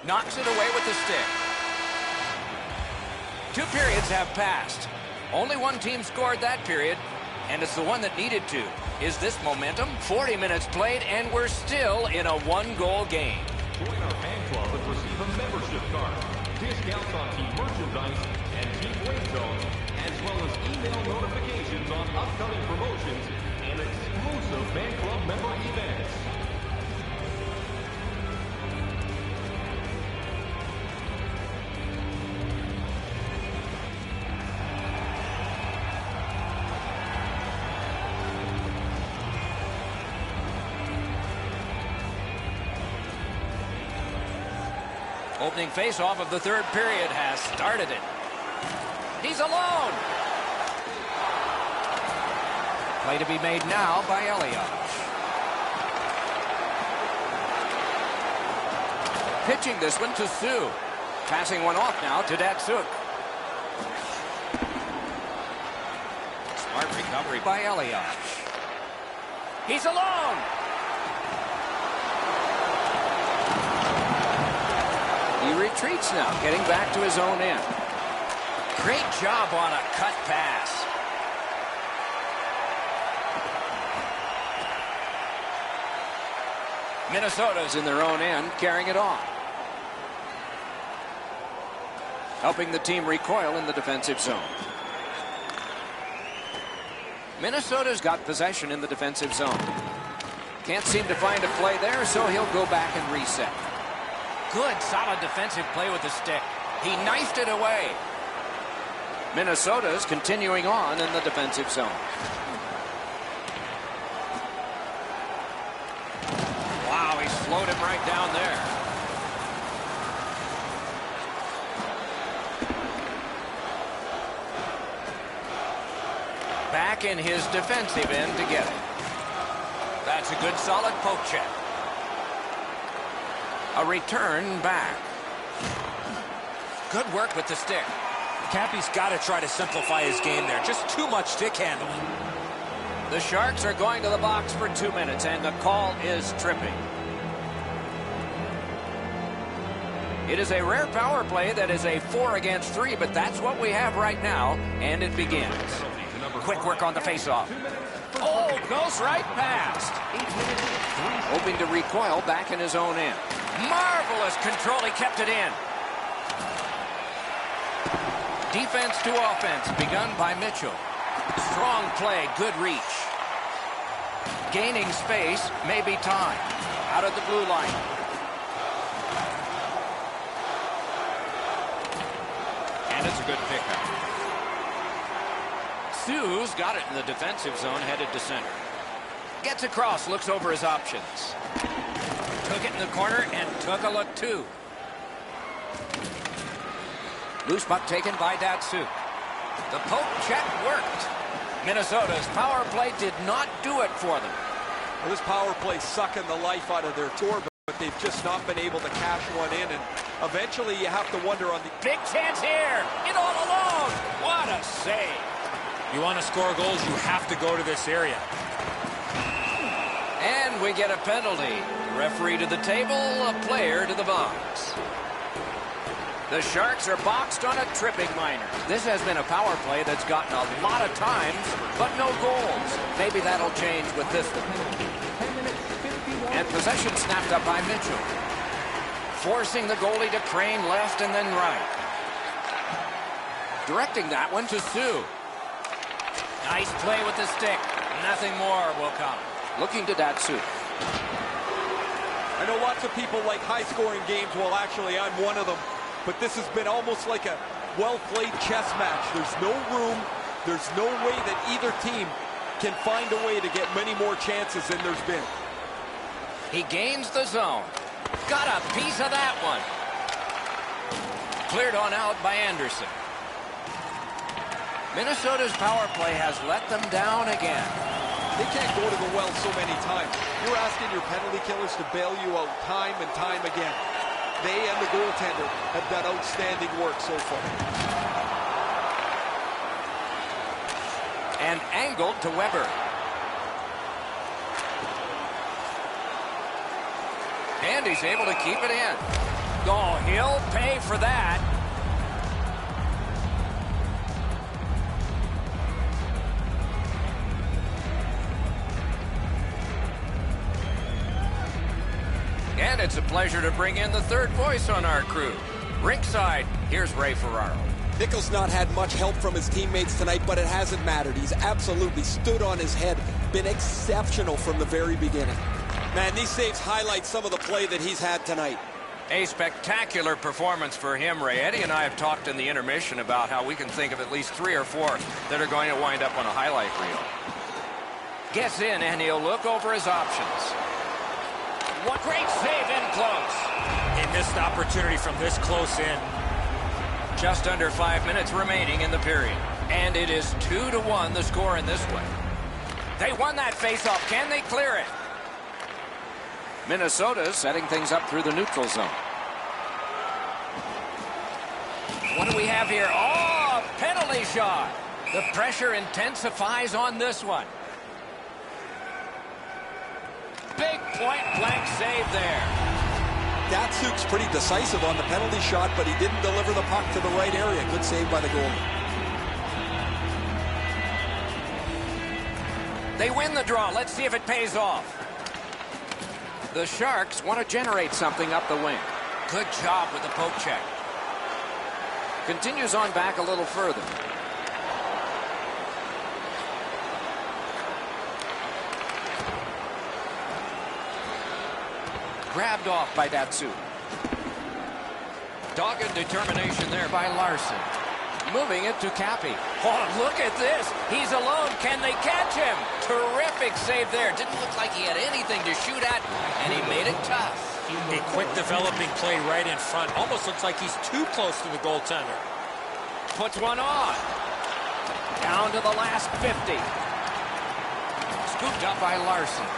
knocks it away with the stick. 2 periods have passed. Only one team scored that period, and it's the one that needed to. Is this momentum? 40 minutes played, and we're still in a 1-goal game. Join our fan club and receive a membership card, discounts on team merchandise and team win zones, as well as email notifications on upcoming promotions and exclusive fan club member events. Opening face-off of the 3rd period has started it. He's alone. Play to be made now by Elliott. Pitching this one to Sue. Passing one off now to Datsuk. Smart recovery by Elliott. He's alone. He retreats now, getting back to his own end. Great job on a cut pass. Minnesota's in their own end, carrying it on. Helping the team recoil in the defensive zone. Minnesota's got possession in the defensive zone. Can't seem to find a play there, so he'll go back and reset. Good, solid defensive play with the stick. He knifed it away. Minnesota's continuing on in the defensive zone. Wow, he slowed him right down there. Back in his defensive end to get it. That's a good, solid poke check. A return back. Good work with the stick. Cappy's got to try to simplify his game there. Just too much stick handling. The Sharks are going to the box for 2 minutes, and the call is tripping. It is a rare power play that is a 4 against 3, but that's what we have right now, and it begins. Quick work on the faceoff. Oh, goes right past. Hoping to recoil back in his own end. Marvelous control. He kept it in. Defense to offense begun by Mitchell. Strong play. Good reach. Gaining space. Maybe time. Out of the blue line. And it's a good pickup. Sue's got it in the defensive zone, headed to center. Gets across, looks over his options. Took it in the corner and took a look too. Loose puck taken by Datsuk. The poke check worked. Minnesota's power play did not do it for them. Well, this power play sucking the life out of their tour, but they've just not been able to cash one in, and eventually you have to wonder on the... Big chance here. In all alone. What a save. You want to score goals, you have to go to this area. And we get a penalty. Referee to the table, a player to the box. The Sharks are boxed on a tripping minor. This has been a power play that's gotten a lot of times, but no goals. Maybe that'll change with this one. And possession snapped up by Mitchell. Forcing the goalie to crane left and then right. Directing that one to Sue. Nice play with the stick. Nothing more will come. Looking to Datsuk. I know lots of people like high-scoring games. Well, actually, I'm one of them. But this has been almost like a well-played chess match. There's no room. There's no way that either team can find a way to get many more chances than there's been. He gains the zone. Got a piece of that one. Cleared on out by Anderson. Minnesota's power play has let them down again. They can't go to the well so many times. You're asking your penalty killers to bail you out time and time again. They and the goaltender have done outstanding work so far. And angled to Weber. And he's able to keep it in. Oh, he'll pay for that. And it's a pleasure to bring in the third voice on our crew. Rinkside, here's Ray Ferraro. Nichols not had much help from his teammates tonight, but it hasn't mattered. He's absolutely stood on his head, been exceptional from the very beginning. Man, these saves highlight some of the play that he's had tonight. A spectacular performance for him, Ray. Eddie and I have talked in the intermission about how we can think of at least 3 or 4 that are going to wind up on a highlight reel. Gets in, and he'll look over his options. What great save in close. He missed the opportunity from this close in. Just under 5 minutes remaining in the period. And it is 2-1 the score in this one. They won that faceoff. Can they clear it? Minnesota setting things up through the neutral zone. What do we have here? Oh, penalty shot. The pressure intensifies on this one. Big point-blank save there. Datsuk's pretty decisive on the penalty shot, but he didn't deliver the puck to the right area. Good save by the goalie. They win the draw. Let's see if it pays off. The Sharks want to generate something up the wing. Good job with the poke check. Continues on back a little further. Grabbed off by Datsuk. Dogged determination there by Larson. Moving it to Cappy. Oh, look at this. He's alone. Can they catch him? Terrific save there. Didn't look like he had anything to shoot at, and he made it tough. A quick developing play right in front. Almost looks like he's too close to the goaltender. Puts one on. Down to the last 50. Scooped up by Larson.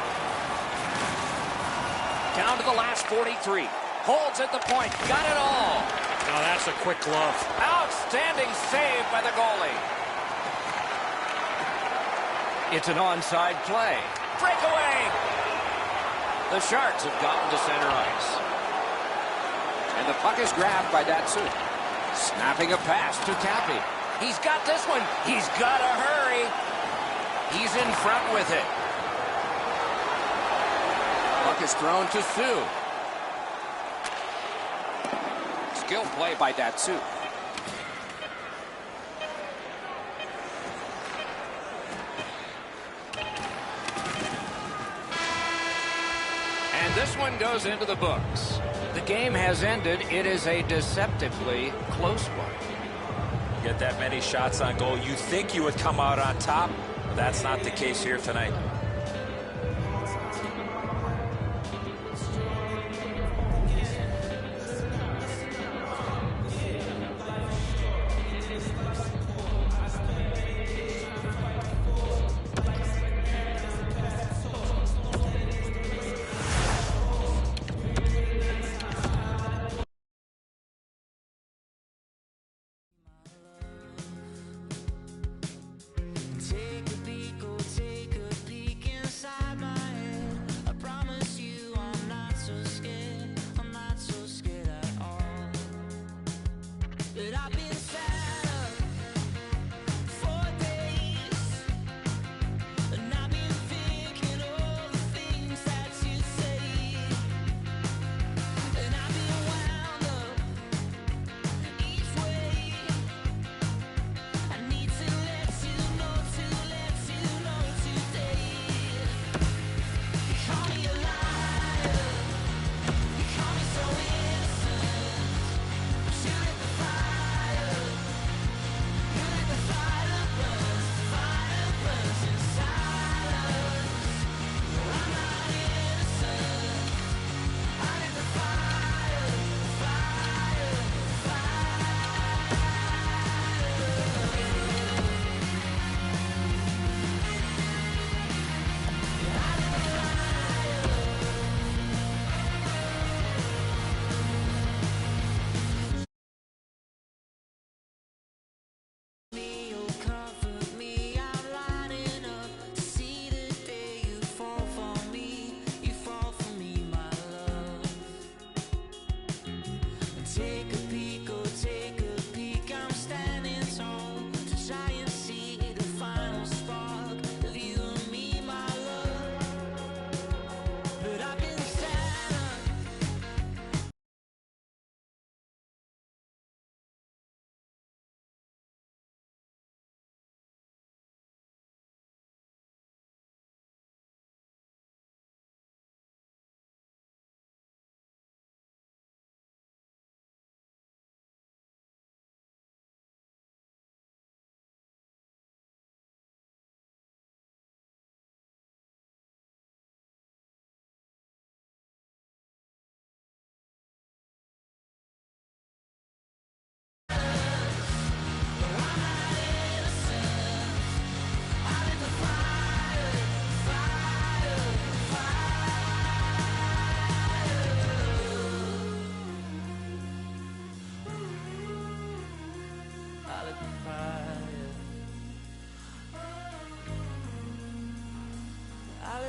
Down to the last 43. Holds at the point. Got it all. Now that's a quick glove. Outstanding save by the goalie. It's an onside play. Breakaway. The Sharks have gotten to center ice. And the puck is grabbed by Datsuk. Snapping a pass to Cappy. He's got this one. He's got to hurry. He's in front with it. Puck is thrown to Sioux. Skill play by Datsuk. And this one goes into the books. The game has ended. It is a deceptively close one. Get that many shots on goal. You think you would come out on top. That's not the case here tonight. Take a peek, oh, take a peek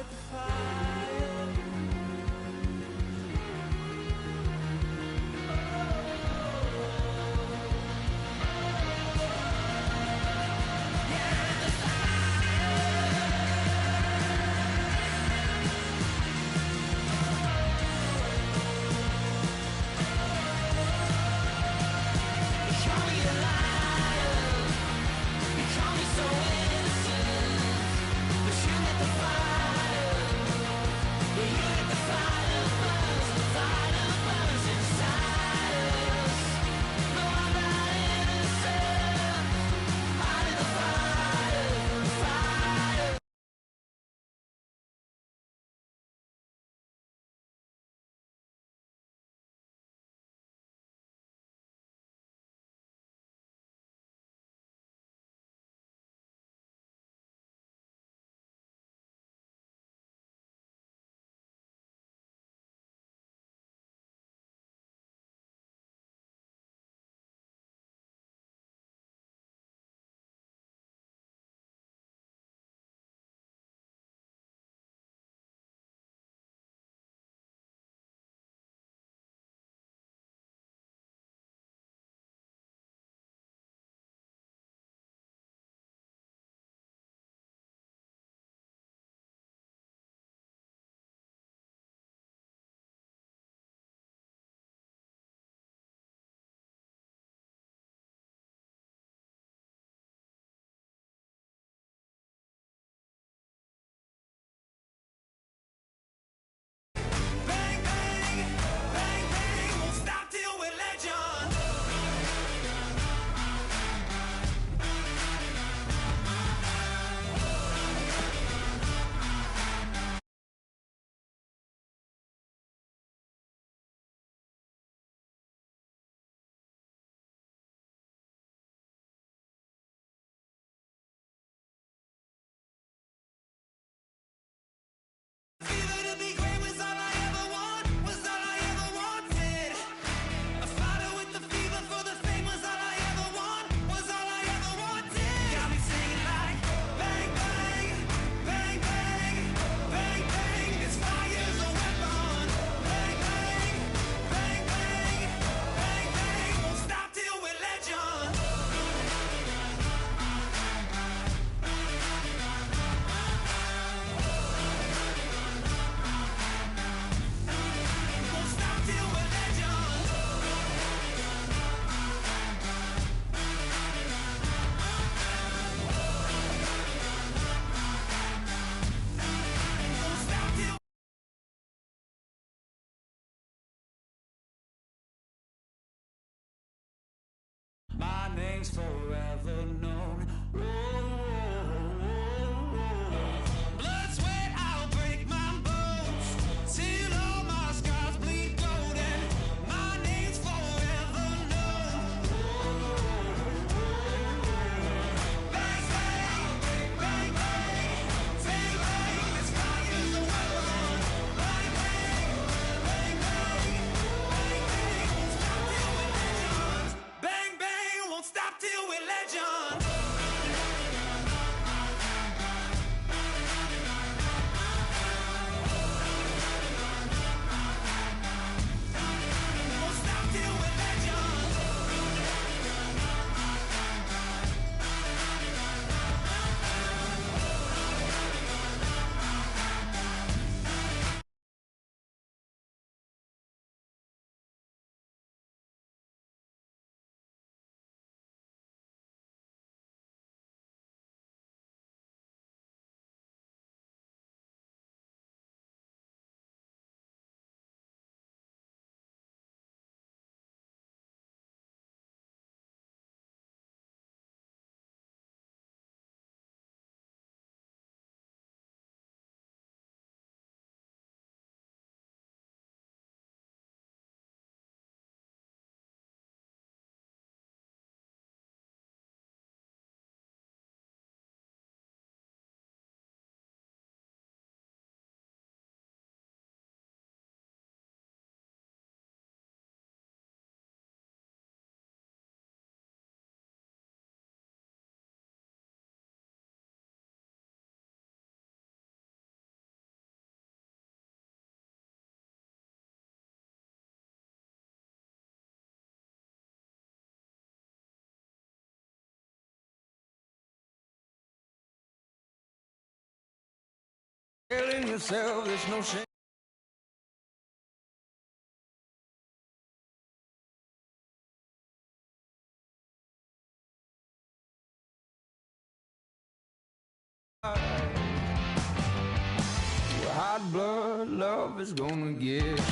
light the fire. Bang, bang, bang, bang, won't stop till we're legend. Fever to be great was all I ever want, was all I ever wanted. A fighter with the fever for the fame was all I ever want, was all I ever wanted. Got me singing like bang, bang, bang, bang, bang, bang. This fire's a weapon. Bang, bang, bang, bang, bang, bang. Won't stop till we're legend. Won't stop till we're legend. Won't stop till my name's forever known. Whoa, whoa, whoa, whoa. Blood, sweat, I'll break my bones till all my scars bleed golden. My name's forever known. Bang, bang, bang, bang, bang, bang. This fire's a weapon. Bang, bang, bang, bang, bang, bang. Won't stop till we're legends. Bang, bang, won't stop till we're legends. Telling yourself there's no shame. Hot blood love is gonna get you.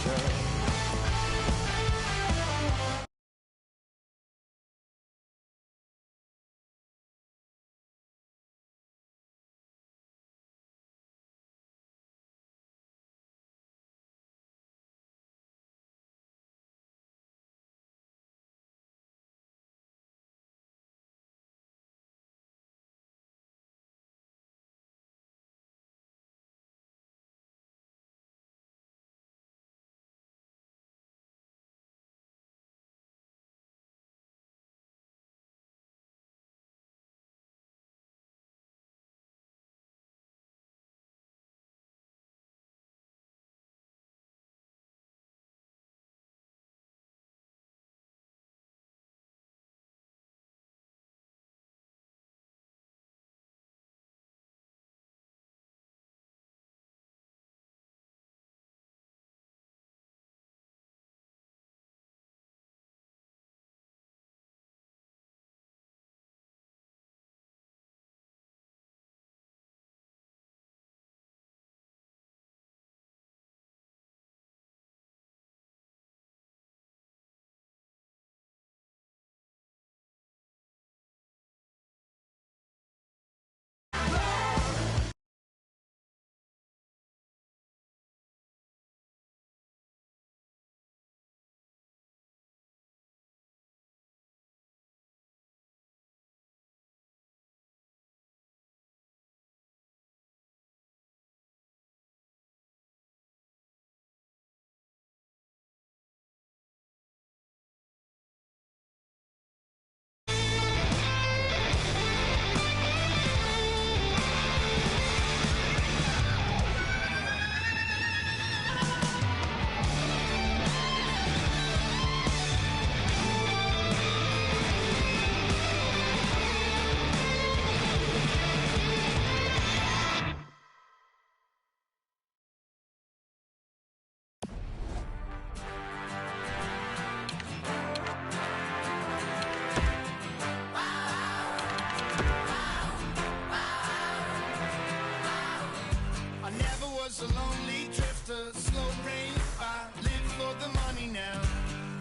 I never was a lonely drifter, slow brain. I live for the money now.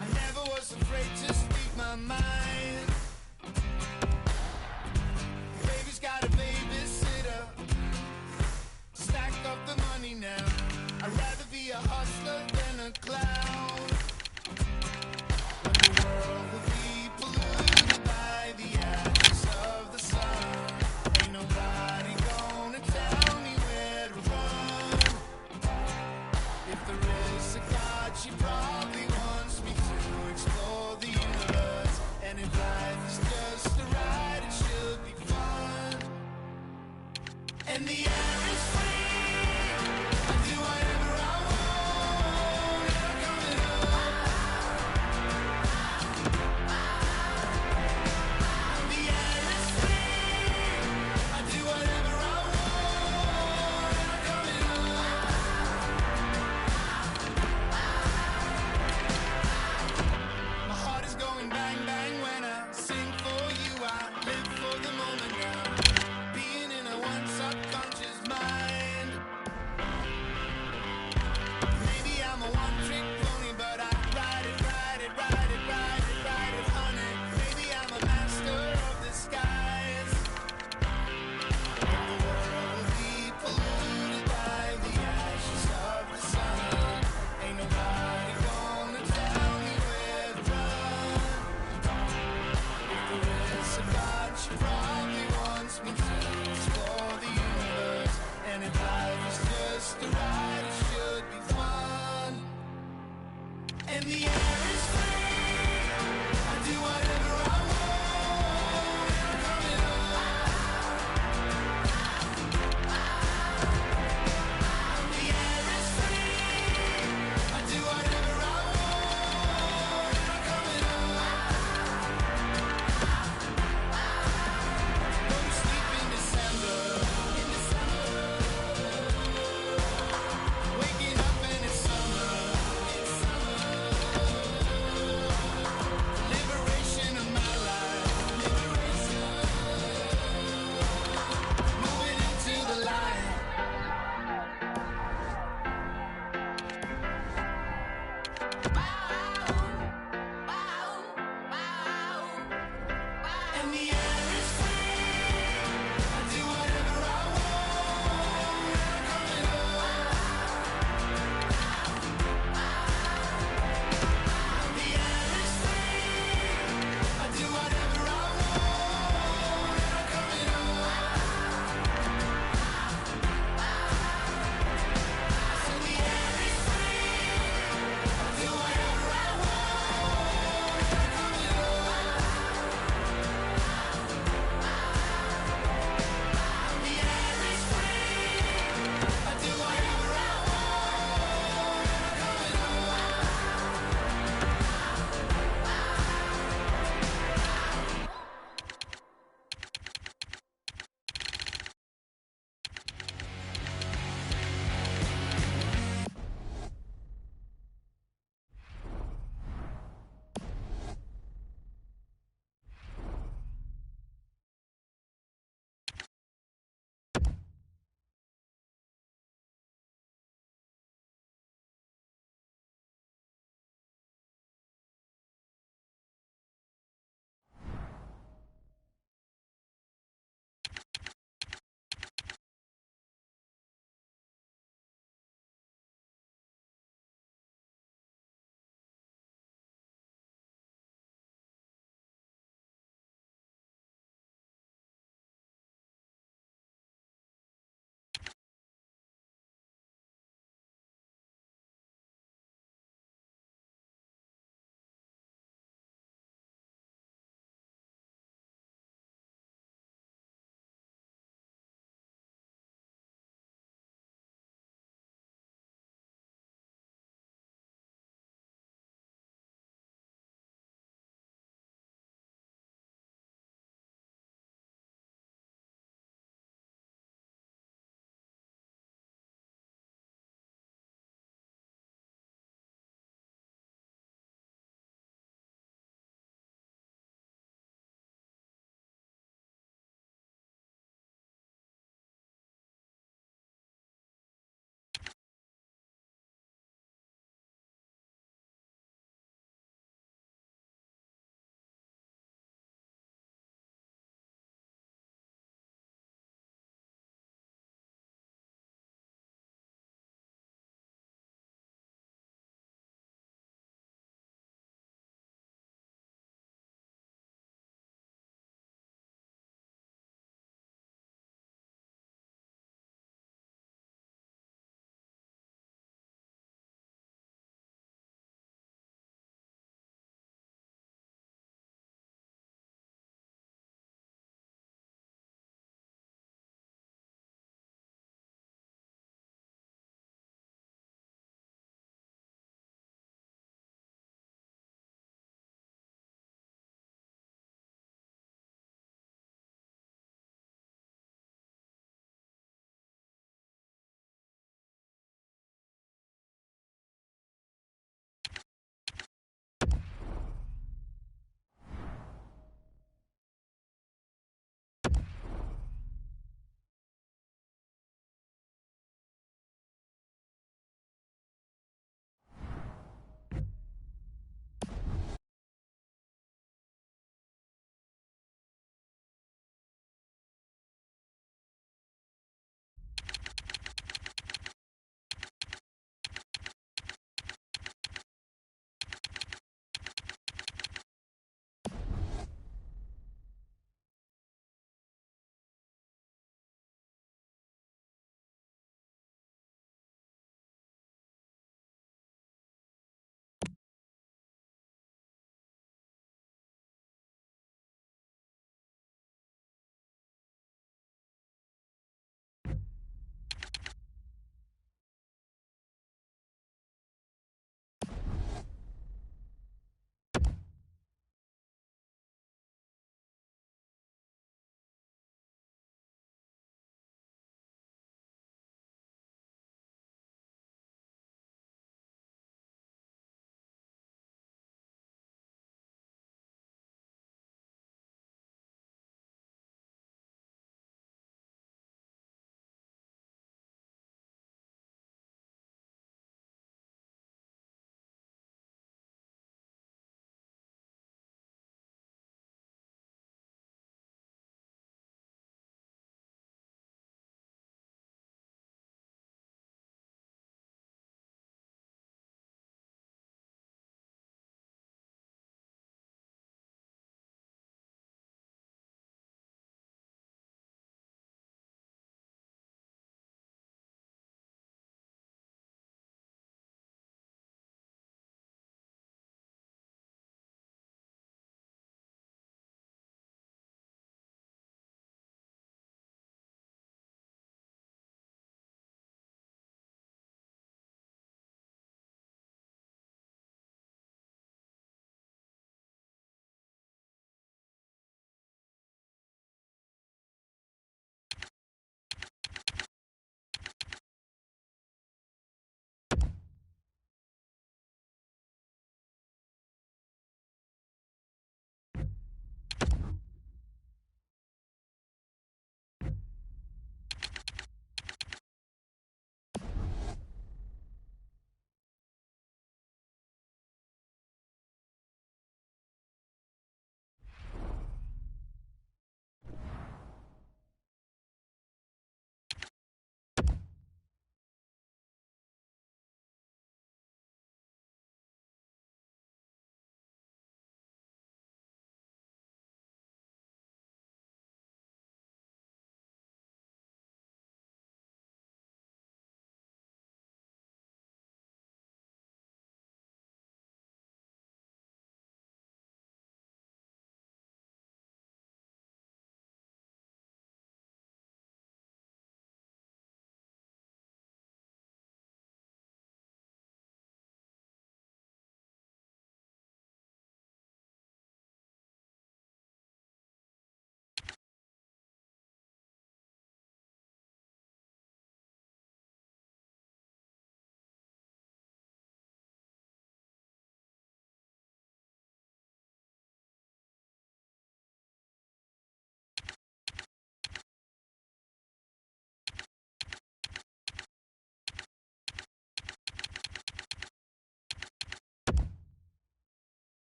I never was afraid to speak my mind. Baby's got a babysitter. Stack up the money now. I'd rather be a hustler than a clown. But the world will be polluted by the ashes of the sun. Ain't nobody gonna tell me where to run. If there is a God, she probably wants me to explore the universe. And if life is just a ride, it should be fun. And the air is free. I do whatever I want. Never coming up. The air is free. I do whatever I want. Never coming up. My heart is going bang bang when I sing for you. I live for the moment now. Being in a one subconscious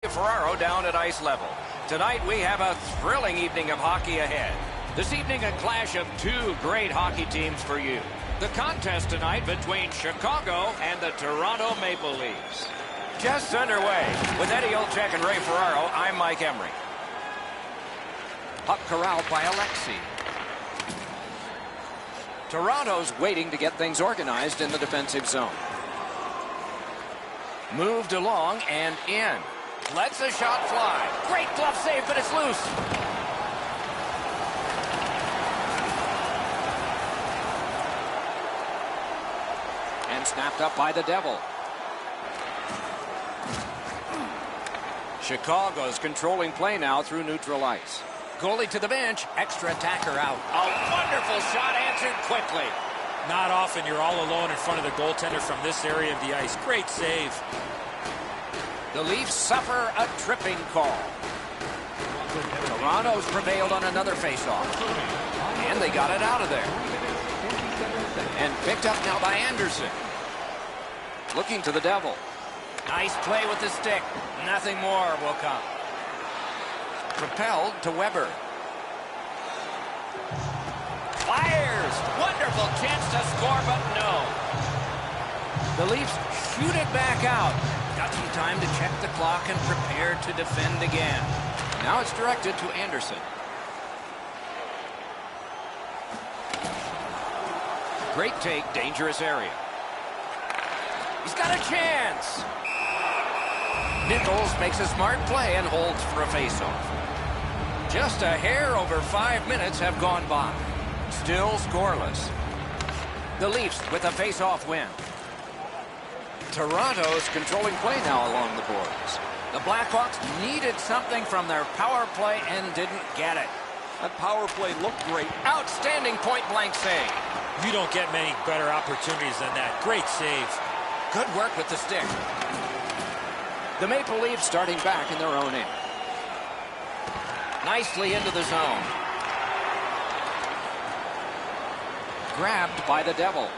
Ferraro down at ice level. Tonight we have a thrilling evening of hockey ahead. This evening a clash of two great hockey teams for you. The contest tonight between Chicago and the Toronto Maple Leafs. Just underway. With Eddie Olczyk and Ray Ferraro, I'm Mike Emery. Puck corralled by Alexei. Toronto's waiting to get things organized in the defensive zone. Moved along and in. Lets the shot fly. Great glove save, but it's loose. And snapped up by the Devil. Chicago's controlling play now through neutral ice. Goalie to the bench. Extra attacker out. A wonderful shot answered quickly. Not often you're all alone in front of the goaltender from this area of the ice. Great save. The Leafs suffer a tripping call. Toronto's prevailed on another faceoff. And they got it out of there. And picked up now by Anderson. Looking to the Devil. Nice play with the stick. Nothing more will come. Propelled to Weber. Fires! Wonderful chance to score, but no. The Leafs shoot it back out. Got some time to check the clock and prepare to defend again. Now it's directed to Anderson. Great take, dangerous area. He's got a chance. Nichols makes a smart play and holds for a faceoff. Just a hair over 5 minutes have gone by. Still scoreless. The Leafs with a face-off win. Toronto's controlling play now along the boards. The Blackhawks needed something from their power play and didn't get it. That power play looked great. Outstanding point-blank save. You don't get many better opportunities than that. Great save. Good work with the stick. The Maple Leafs starting back in their own end. Nicely into the zone. Grabbed by the Devil.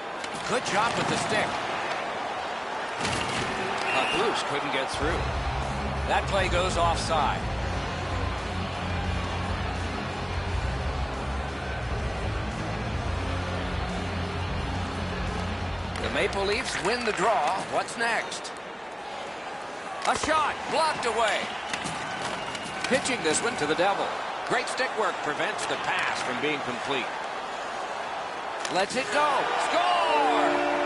Good job with the stick. Bruce couldn't get through. That play goes offside. The Maple Leafs win the draw. What's next? A shot blocked away. Pitching this one to the Devil. Great stick work prevents the pass from being complete. Lets it go. Score!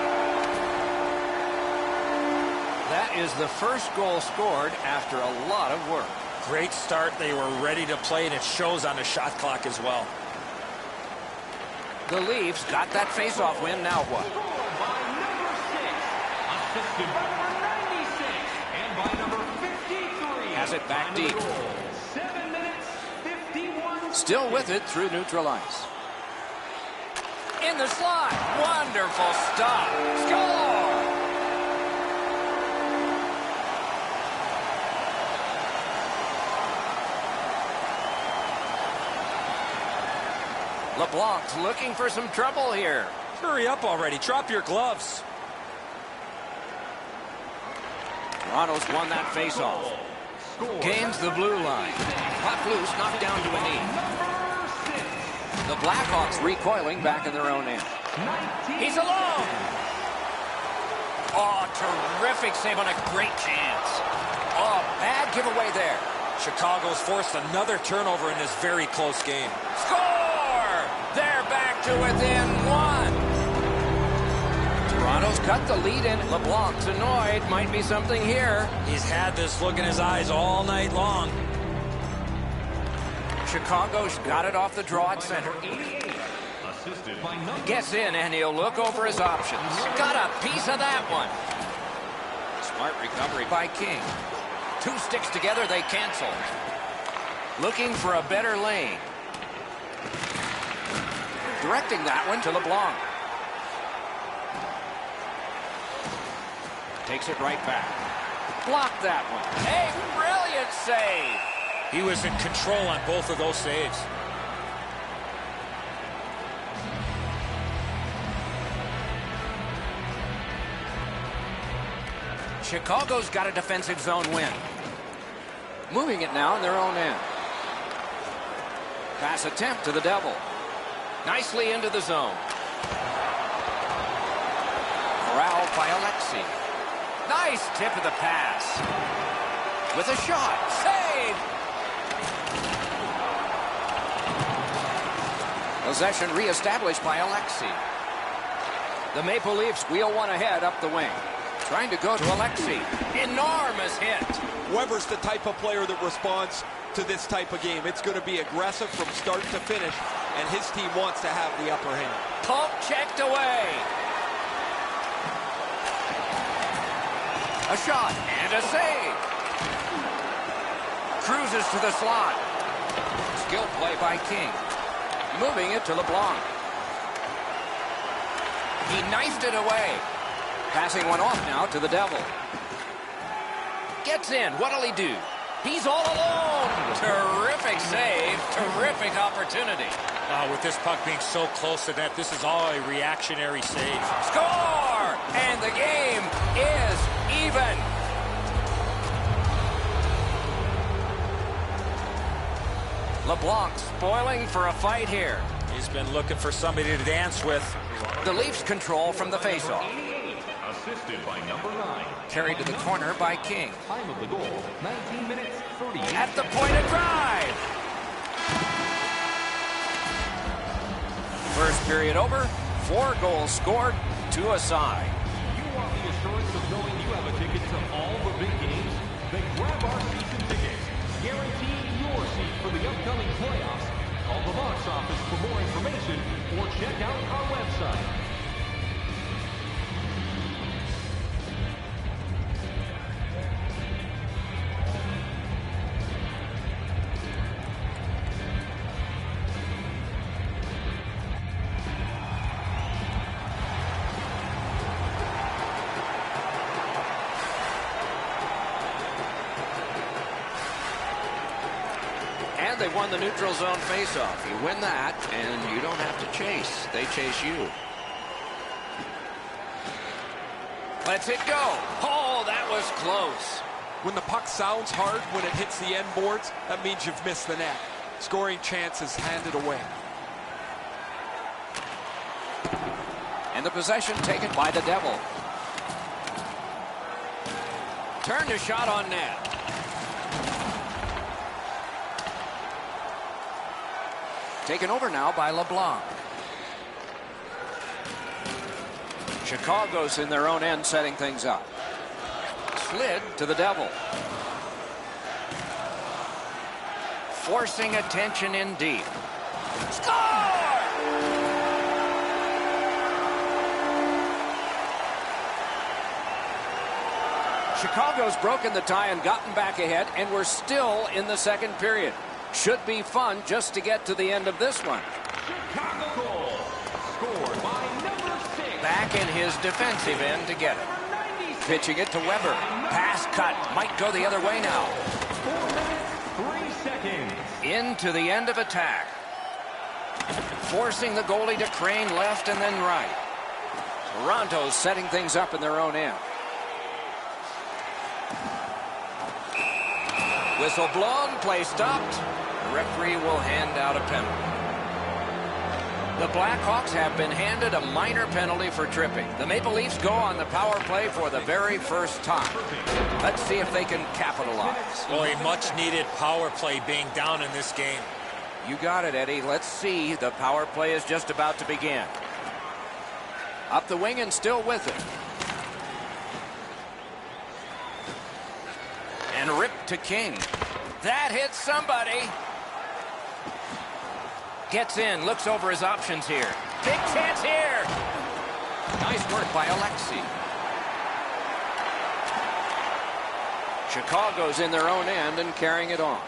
That is the first goal scored after a lot of work. Great start. They were ready to play, and it shows on the shot clock as well. The Leafs got that face-off win. Now what? By number 6, assisted by number 96, and by number 53. Has it back deep. 7 minutes, 51. Still with it through neutral ice. In the slot. Wonderful stop. Score! LeBlanc's looking for some trouble here. Hurry up already. Drop your gloves. Toronto's won that faceoff. Gains the blue line. Puck loose, knocked down to a knee. The Blackhawks recoiling back in their own end. He's alone. Oh, terrific save on a great chance. Oh, bad giveaway there. Chicago's forced another turnover in this very close game. Score! They're back to within one. Toronto's cut the lead in. LeBlanc's annoyed. Might be something here. He's had this look in his eyes all night long. Chicago's got it off the draw at center. Assisted by number Gets in and he'll look over his options. Got a piece of that one. Smart recovery by King. Two sticks together, they cancel. Looking for a better lane. Directing that one to LeBlanc. Takes it right back. Blocked that one. A brilliant save. He was in control on both of those saves. Chicago's got a defensive zone win. Moving it now in their own end. Pass attempt to the Devil. Nicely into the zone. Corralled by Alexi. Nice tip of the pass. With a shot. Save! Possession reestablished by Alexi. The Maple Leafs wheel one ahead up the wing. Trying to go to Alexi. Enormous hit. Weber's the type of player that responds to this type of game. It's going to be aggressive from start to finish, and his team wants to have the upper hand. Pump checked away. A shot and a save. Cruises to the slot. Skill play by King. Moving it to LeBlanc. He knifed it away. Passing one off now to the Devil. Gets in. What'll he do? He's all alone. Terrific save. Terrific opportunity. With this puck being so close to net, this is all a reactionary save. Score! And the game is even. LeBlanc spoiling for a fight here. He's been looking for somebody to dance with. The Leafs control from the faceoff. Assisted by number 9. Carried to the corner by King. Time of the goal, 19 minutes, 38 At the point of drive. First period over. 4 goals scored, 2 aside. You want the assurance of knowing you have a ticket to all the big games? Then grab our season tickets. Guarantee your seat for the upcoming playoffs. Call the box office for more information or check out our website. They won the neutral zone faceoff. You win that, and you don't have to chase. They chase you. Lets it go. Oh, that was close. When the puck sounds hard, when it hits the end boards, that means you've missed the net. Scoring chance is handed away. And the possession taken by the Devil. Turned a shot on net. Taken over now by LeBlanc. Chicago's in their own end setting things up. Slid to the Devil. Forcing attention in deep. Score! Chicago's broken the tie and gotten back ahead, and we're still in the second period. Should be fun just to get to the end of this one. Chicago goal. Scored by number 6. Back in his defensive end to get it. Pitching it to Weber. Pass cut. Might go the other way now. 4 minutes, 3 seconds. Into the end of attack. Forcing the goalie to crane left and then right. Toronto's setting things up in their own end. Whistle blown, play stopped. The referee will hand out a penalty. The Blackhawks have been handed a minor penalty for tripping. The Maple Leafs go on the power play for the very first time. Let's see if they can capitalize. Boy, much needed power play being down in this game. You got it, Eddie. Let's see. The power play is just about to begin. Up the wing and still with it. And ripped to King. That hits somebody. Gets in, looks over his options here. Big chance here. Nice work by Alexi. Chicago's in their own end and carrying it on.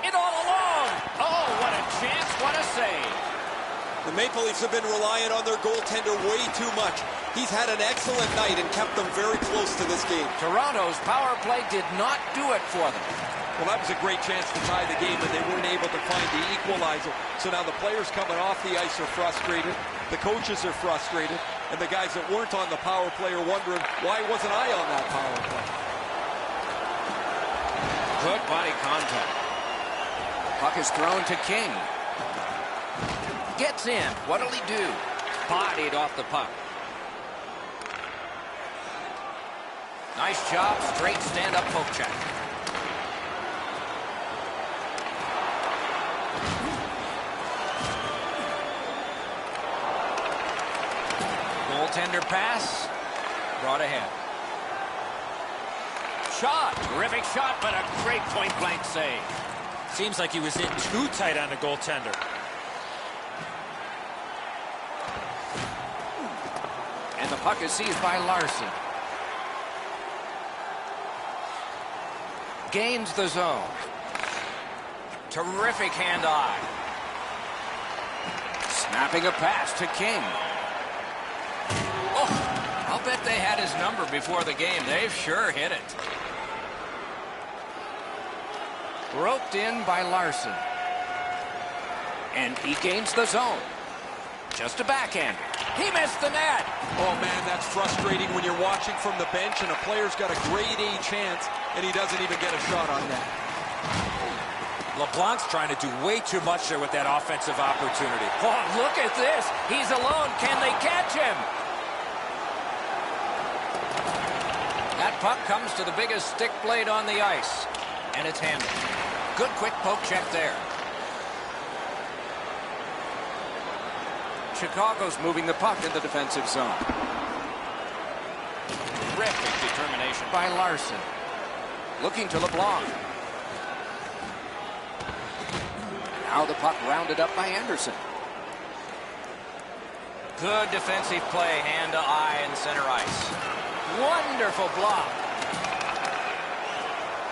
It all alone. Oh, what a chance, what a save. The Maple Leafs have been relying on their goaltender way too much. He's had an excellent night and kept them very close to this game. Toronto's power play did not do it for them. Well, that was a great chance to tie the game, and they weren't able to find the equalizer. So now the players coming off the ice are frustrated. The coaches are frustrated. And the guys that weren't on the power play are wondering, why wasn't I on that power play? Good body contact. Puck is thrown to King. Gets in. What'll he do? Bodied off the puck. Nice job. Straight stand-up poke check. Goaltender pass. Brought ahead. Shot. Terrific shot, but a great point-blank save. Seems like he was in too tight on the goaltender. And the puck is seized by Larson. Gains the zone. Terrific hand-eye. Snapping a pass to King. Oh, I'll bet they had his number before the game. They've sure hit it. Roped in by Larson. And he gains the zone. Just a backhand. He missed the net. Oh, man, that's frustrating when you're watching from the bench and a player's got a grade A chance and he doesn't even get a shot on that. LeBlanc's trying to do way too much there with that offensive opportunity. Oh, look at this. He's alone. Can they catch him? That puck comes to the biggest stick blade on the ice. And it's handled. Good quick poke check there. Chicago's moving the puck in the defensive zone. Terrific determination by Larson. Looking to LeBlanc. Now the puck rounded up by Anderson. Good defensive play, hand to eye in center ice. Wonderful block.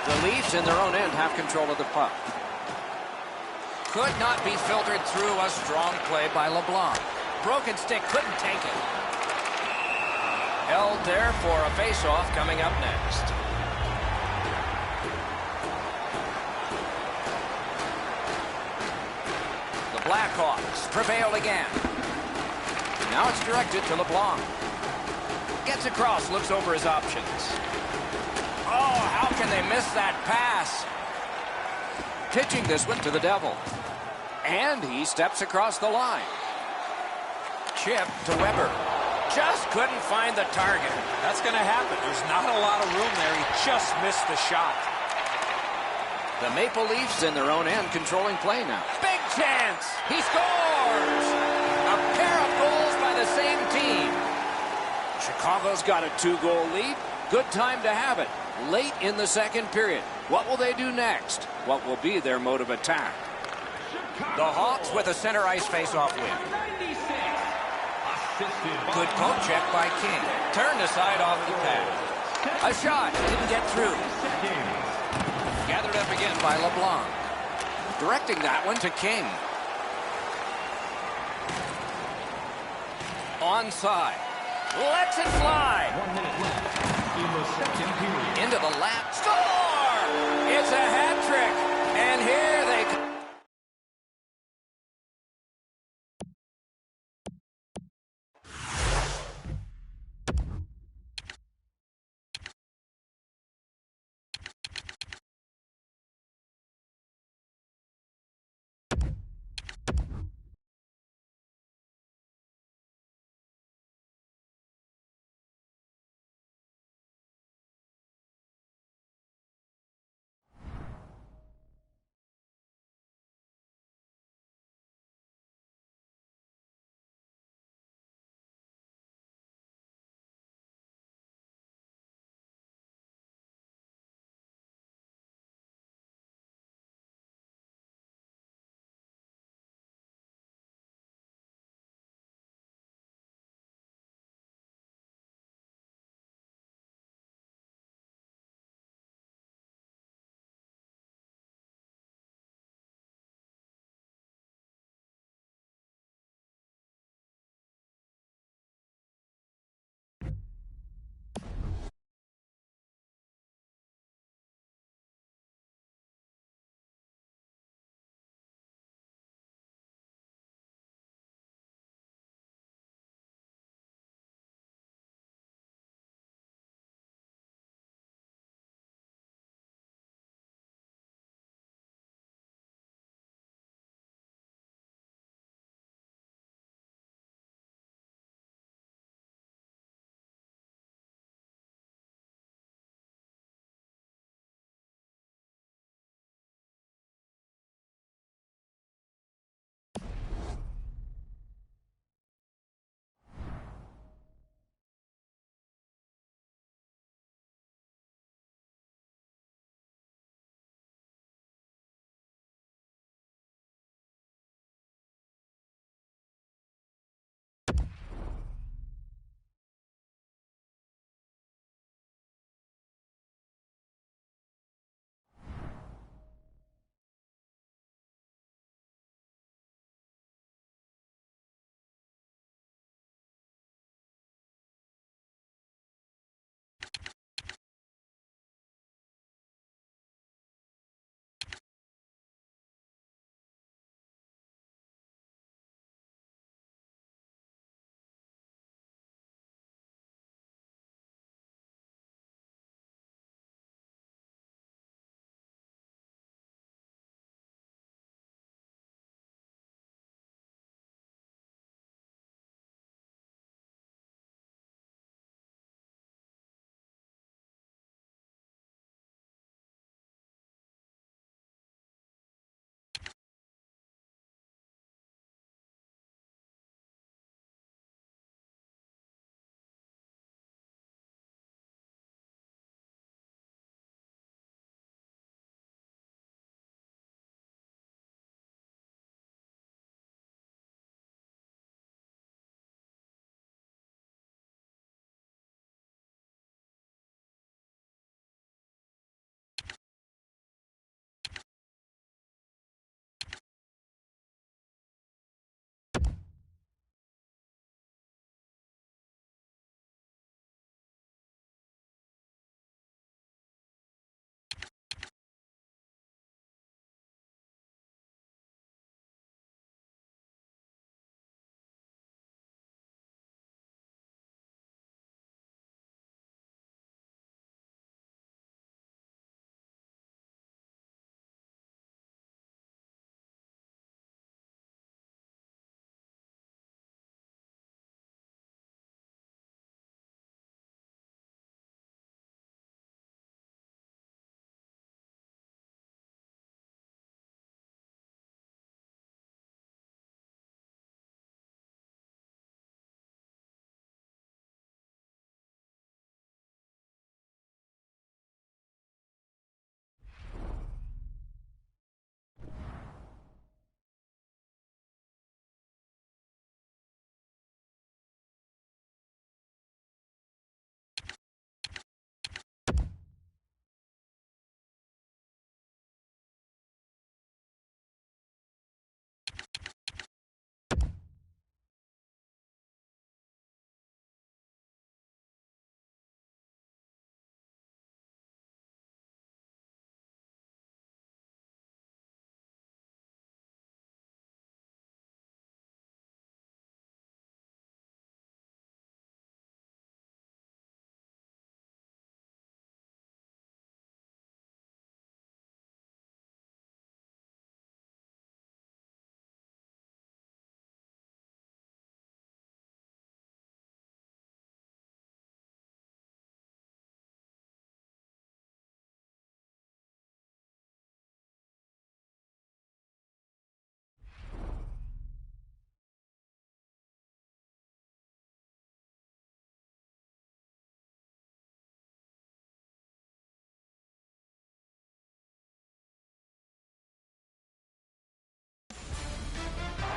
The Leafs in their own end have control of the puck. Could not be filtered through. A strong play by LeBlanc. Broken stick, couldn't take it. Held there for a face-off coming up next. The Blackhawks prevailed again. Now it's directed to LeBlanc. Gets across, looks over his options. Oh, how can they miss that pass? Pitching this one to the Devil. And he steps across the line. Chip to Weber. Just couldn't find the target. That's going to happen. There's not a lot of room there. He just missed the shot. The Maple Leafs in their own end controlling play now. Big chance. He scores. A pair of goals by the same team. Chicago's got a 2-goal lead. Good time to have it. Late in the second period. What will they do next? What will be their mode of attack? The Hawks with a center ice face-off win. Good poke check by King. Turned aside off the pad. A shot. Didn't get through. Gathered up again by LeBlanc. Directing that one to King. Onside. Lets it fly. 1 minute left in the second period. Into the lap. Score! It's a hat trick. And here they come.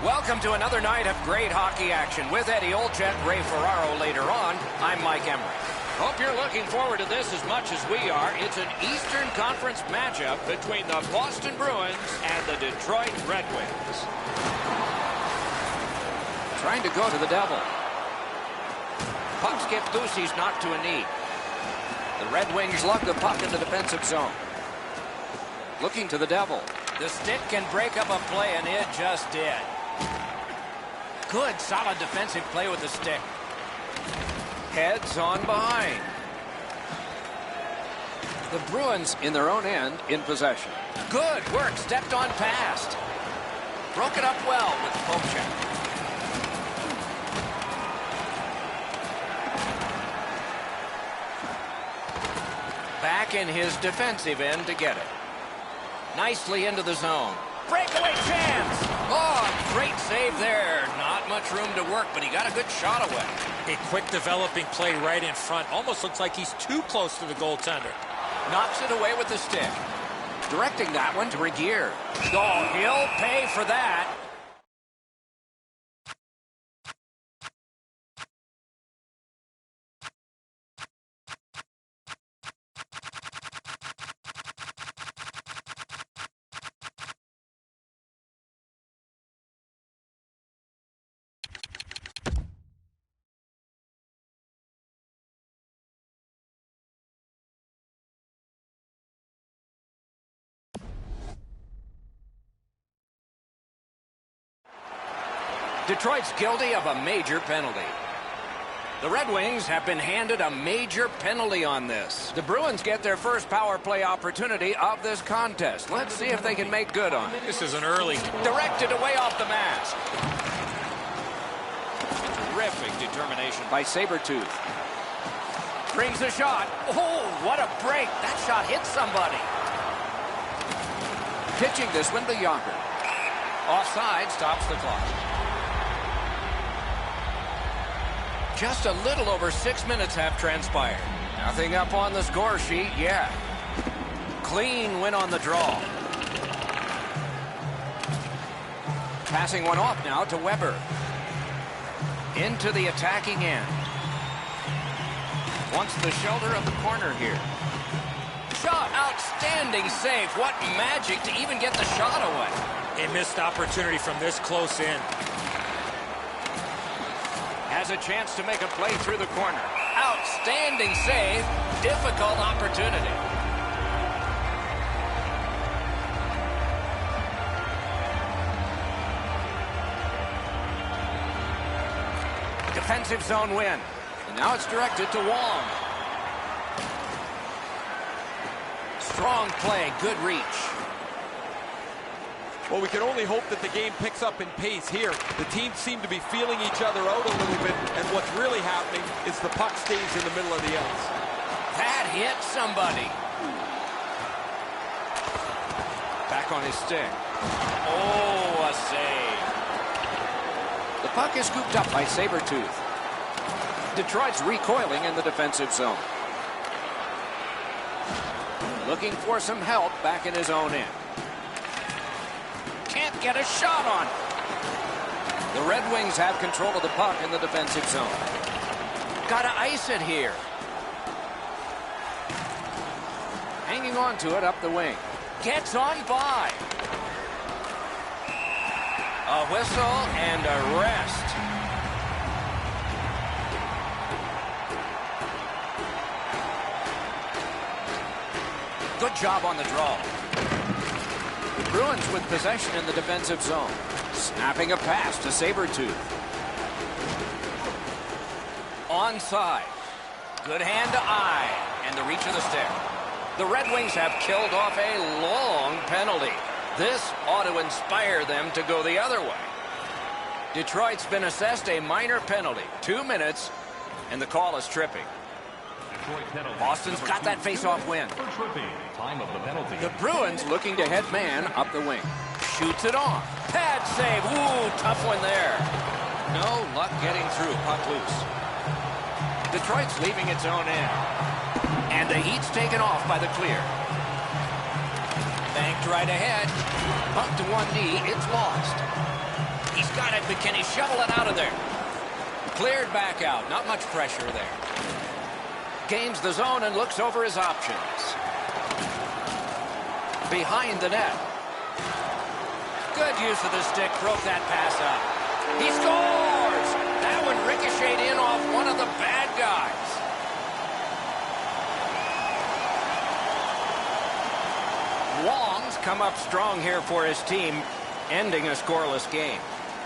Welcome to another night of great hockey action with Eddie Olczyk, Ray Ferraro later on. I'm Mike Emery. Hope you're looking forward to this as much as we are. It's an Eastern Conference matchup between the Boston Bruins and the Detroit Red Wings. Trying to go to the Devil. Puck skipped loose. He's knocked to a knee. The Red Wings lug the puck in the defensive zone. Looking to the Devil. The stick can break up a play, and it just did. Good, solid defensive play with the stick. Heads on behind. The Bruins in their own end in possession. Good work, stepped on past. Broke it up well with the poke check. Back in his defensive end to get it. Nicely into the zone. Breakaway chance! Oh, great save there. Not much room to work, but he got a good shot away. A quick developing play right in front. Almost looks like he's too close to the goaltender. Knocks it away with the stick. Directing that one to Regier. Oh, he'll pay for that. Detroit's guilty of a major penalty. The Red Wings have been handed a major penalty on this. The Bruins get their first power play opportunity of this contest. Let's see if they can make good on it. This is an early. Directed away off the mask. Terrific determination by Sabretooth. Brings the shot. Oh, what a break. That shot hit somebody. Pitching this one to Yonker. Offside stops the clock. Just a little over 6 minutes have transpired. Nothing up on the score sheet yet. Clean win on the draw. Passing one off now to Weber. Into the attacking end. Wants the shelter of the corner here. Shot, outstanding save. What magic to even get the shot away. A missed opportunity from this close in. Has a chance to make a play through the corner. Outstanding save. Difficult opportunity. Defensive zone win. And now it's directed to Wong. Strong play, good reach. Well, we can only hope that the game picks up in pace here. The teams seem to be feeling each other out a little bit, and what's really happening is the puck stays in the middle of the ice. That hit somebody. Back on his stick. Oh, a save. The puck is scooped up by Sabretooth. Detroit's recoiling in the defensive zone. Looking for some help back in his own end. Can't get a shot on. The Red Wings have control of the puck in the defensive zone. Gotta ice it here. Hanging on to it up the wing. Gets on by. A whistle and a rest. Good job on the draw. Bruins with possession in the defensive zone. Snapping a pass to Sabretooth. Onside. Good hand to eye. And the reach of the stick. The Red Wings have killed off a long penalty. This ought to inspire them to go the other way. Detroit's been assessed a minor penalty. 2 minutes, and the call is tripping. Boston's got that face-off win. Time of the penalty. The Bruins looking to head man up the wing. Shoots it off. Pad save. Ooh, tough one there. No luck getting through. Puck loose. Detroit's leaving its own end. And the heat's taken off by the clear. Banked right ahead. Puck to one knee. It's lost. He's got it, but can he shovel it out of there? Cleared back out. Not much pressure there. Gains the zone and looks over his options. Behind the net. Good use of the stick. Broke that pass up. He scores! That one ricocheted in off one of the bad guys. Wong's come up strong here for his team, ending a scoreless game.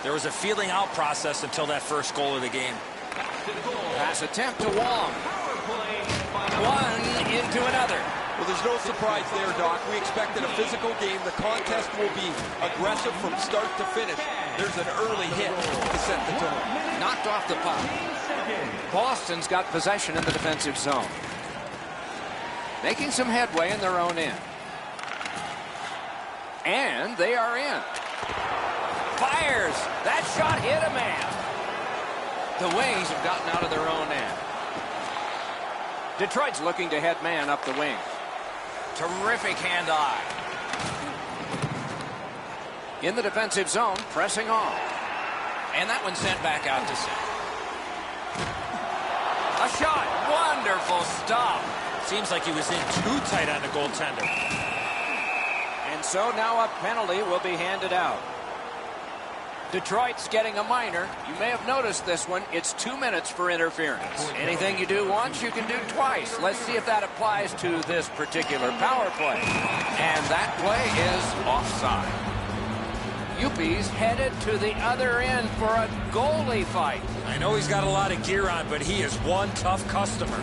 There was a feeling out process until that first goal of the game. Pass attempt to Wong. One into another. Well, there's no surprise there, Doc. We expected a physical game. The contest will be aggressive from start to finish. There's an early hit to set the tone. Knocked off the puck. Boston's got possession in the defensive zone. Making some headway in their own end. And they are in. Fires. That shot hit a man. The Wings have gotten out of their own end. Detroit's looking to head man up the wing. Terrific hand-eye. In the defensive zone, pressing on. And that one sent back out to center. A shot. Wonderful stop. Seems like he was in too tight on the goaltender. And so now a penalty will be handed out. Detroit's getting a minor. You may have noticed this one. It's 2 minutes for interference. Anything you do once, you can do twice. Let's see if that applies to this particular power play. And that play is offside. Yuppie's headed to the other end for a goalie fight. I know he's got a lot of gear on, but he is one tough customer.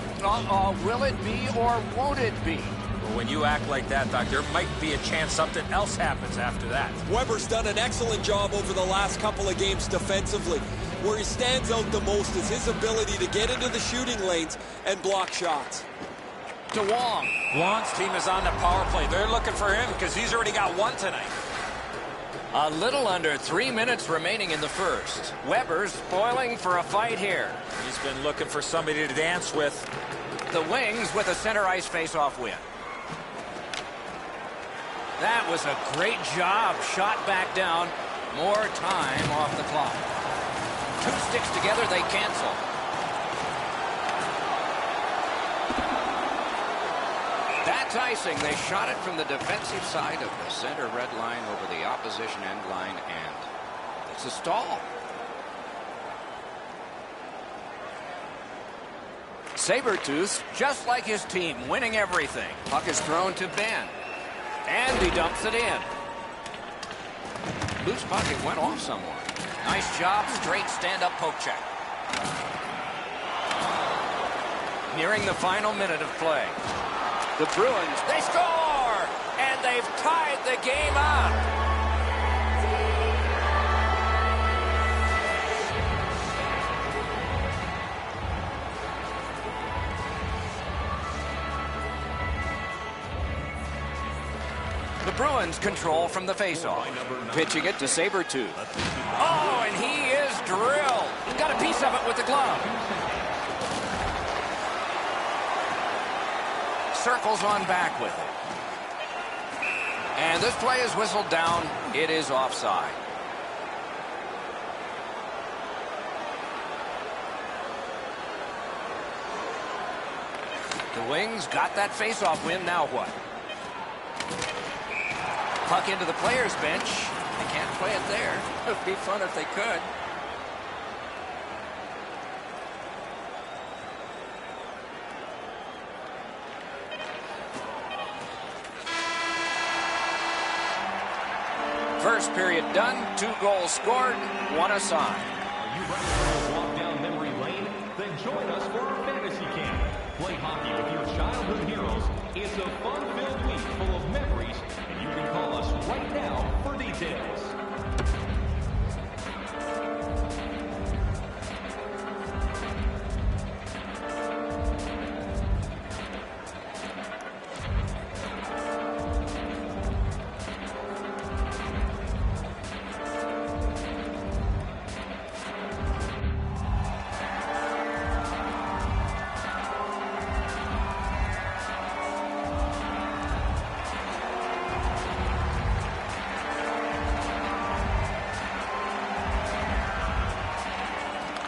Will it be or won't it be? Well, when you act like that, Doc, there might be a chance something else happens after that. Weber's done an excellent job over the last couple of games defensively. Where he stands out the most is his ability to get into the shooting lanes and block shots. To Wong. Wong's team is on the power play. They're looking for him because he's already got one tonight. A little under 3 minutes remaining in the first. Weber's spoiling for a fight here. He's been looking for somebody to dance with. The Wings with a center ice face-off win. That was a great job. Shot back down. More time off the clock. Two sticks together, they cancel. That's icing. They shot it from the defensive side of the center red line over the opposition end line, and it's a stall. Sabretooth, just like his team, winning everything. Puck is thrown to Ben. And he dumps it in. Loose puck, it went off somewhere. Nice job, straight stand-up poke check. Nearing the final minute of play. The Bruins, they score! And they've tied the game up. The Bruins control from the faceoff. Pitching it to Sabretooth. Oh, and he is drilled. Got a piece of it with the glove. Circles on back with it. And this play is whistled down. It is offside. The Wings got that faceoff win. Now what? Puck into the players' bench. They can't play it there. It would be fun if they could. First period done. 2 goals scored. 1 aside. Are you ready to walk down memory lane? Then join us for our fantasy camp. Play hockey with your childhood heroes. It's a fun-filled week full of memories, and you can call us right now for details.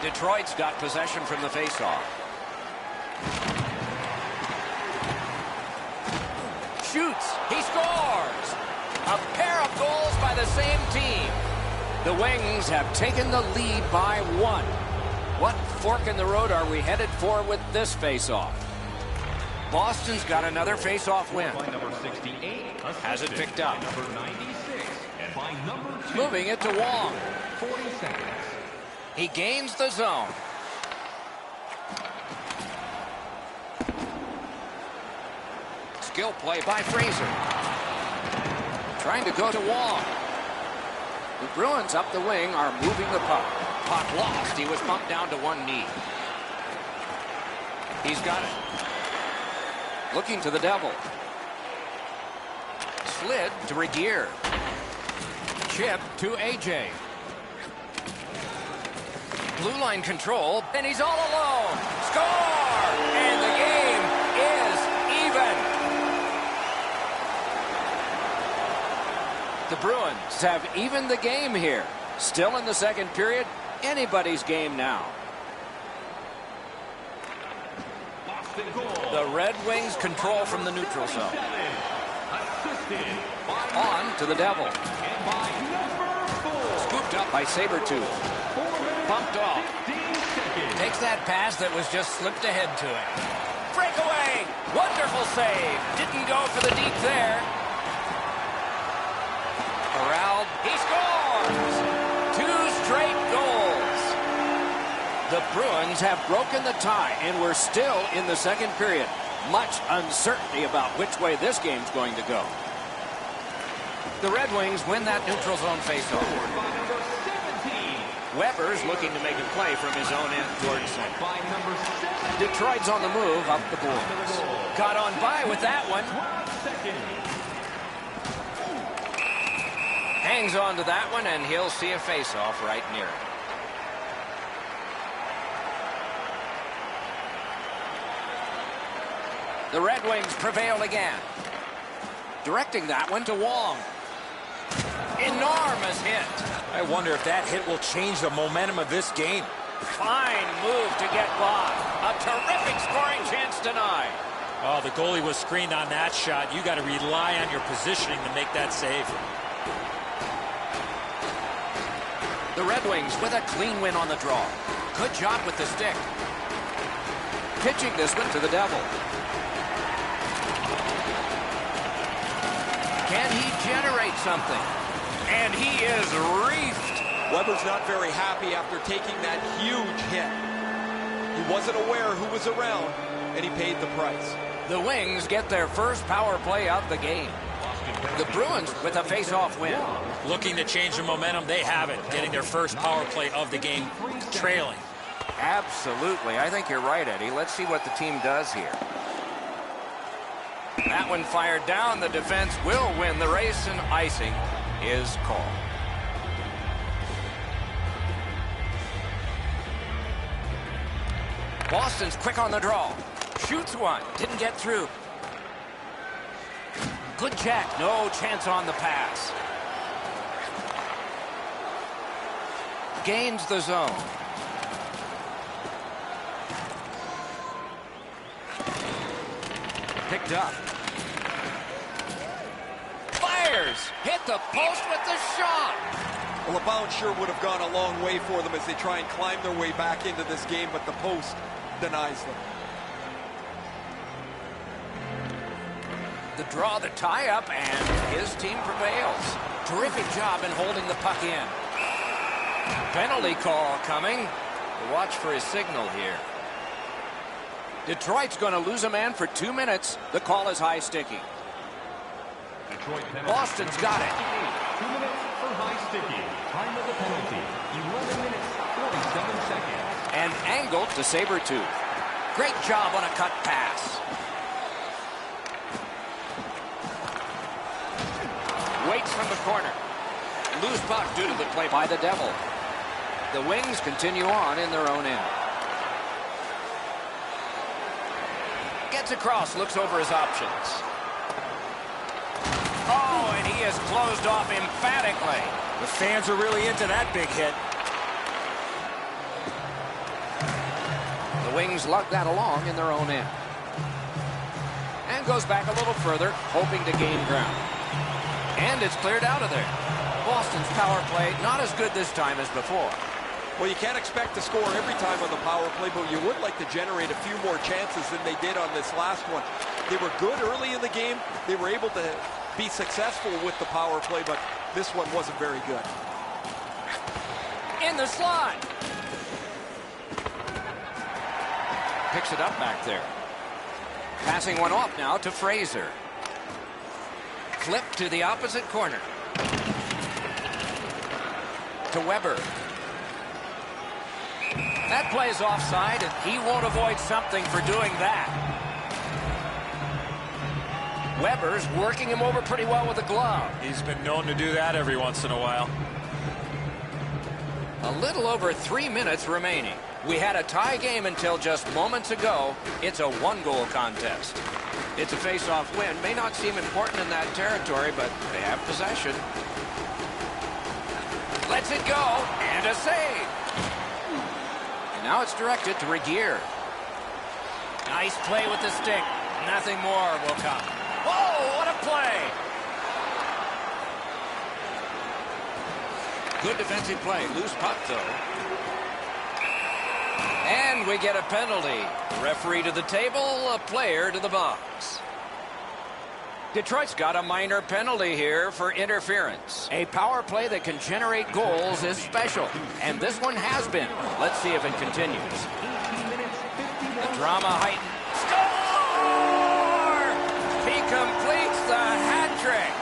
Detroit's got possession from the faceoff. Shoots. He scores. A pair of goals by the same team. The Wings have taken the lead by 1. What fork in the road are we headed for with this faceoff? Boston's got another faceoff win. By number 68, Has it picked up. Number 96, and by number 2. Moving it to Wong. 40 seconds. He gains the zone. Skill play by Fraser. Trying to go to Wong. The Bruins up the wing are moving the puck. Puck lost. He was bumped down to one knee. He's got it. Looking to the Devil. Slid to Regier. Chip to AJ. Blue line control, and he's all alone. Score! And the game is even. The Bruins have evened the game here. Still in the second period. Anybody's game now. The Red Wings control from the neutral zone. On to the Devil. Scooped up by Sabretooth. Bumped off. Takes that pass that was just slipped ahead to him. Breakaway! Wonderful save. Didn't go for the deep there. Corralled. He scores! 2 straight goals. The Bruins have broken the tie, and we're still in the second period. Much uncertainty about which way this game's going to go. The Red Wings win that neutral zone faceoff. Weber's looking to make a play from his own end towards center. Detroit's on the move up the boards. Got on by with that one. Hangs on to that one, and he'll see a faceoff right near it. The Red Wings prevail again. Directing that one to Wong. Enormous hit. I wonder if that hit will change the momentum of this game. Fine move to get by. A terrific scoring chance tonight. Oh, the goalie was screened on that shot. You got to rely on your positioning to make that save. The Red Wings with a clean win on the draw. Good job with the stick. Pitching this one to the Devil. Can he generate something? And he is reefed. Weber's not very happy after taking that huge hit. He wasn't aware who was around, and he paid the price. The Wings get their first power play of the game. The Bruins with a face-off win. Looking to change the momentum, they have it. Getting their first power play of the game, trailing. Absolutely. I think you're right, Eddie. Let's see what the team does here. That one fired down. The defense will win the race, and icing is called. Boston's quick on the draw. Shoots one. Didn't get through. Good check. No chance on the pass. Gains the zone. Picked up. Fires. Hit the post with the shot. Well, a bounce sure would have gone a long way for them as they try and climb their way back into this game, but the post denies them. The draw, the tie-up, and his team prevails. Terrific job in holding the puck in. Penalty call coming. Watch for his signal here. Detroit's going to lose a man for 2 minutes. The call is high sticky. Boston's got it. 2 minutes for high sticky. Time of the penalty, 11 minutes, 47 seconds. And angled to Sabretooth. Great job on a cut pass. Waits from the corner. Loose puck due to the play by the Devil. The Wings continue on in their own end. Gets across, looks over his options. Oh, and he is closed off emphatically. The fans are really into that big hit. The Wings lug that along in their own end. And goes back a little further, hoping to gain ground. And it's cleared out of there. Boston's power play not as good this time as before. Well, you can't expect to score every time on the power play, but you would like to generate a few more chances than they did on this last one. They were good early in the game. They were able to be successful with the power play, but this one wasn't very good. In the slot. Picks it up back there. Passing one off now to Fraser. Flip to the opposite corner. To Weber. That play's offside, and he won't avoid something for doing that. Weber's working him over pretty well with the glove. He's been known to do that every once in a while. A little over 3 minutes remaining. We had a tie game until just moments ago. It's a one-goal contest. It's a face-off win. May not seem important in that territory, but they have possession. Lets it go, and a save. And now it's directed to Regier. Nice play with the stick. Nothing more will come. Oh, what a play! Good defensive play. Loose puck, though. And we get a penalty. Referee to the table, a player to the box. Detroit's got a minor penalty here for interference. A power play that can generate goals is special, and this one has been. Let's see if it continues. The drama heightened. Score! He completes the hat trick.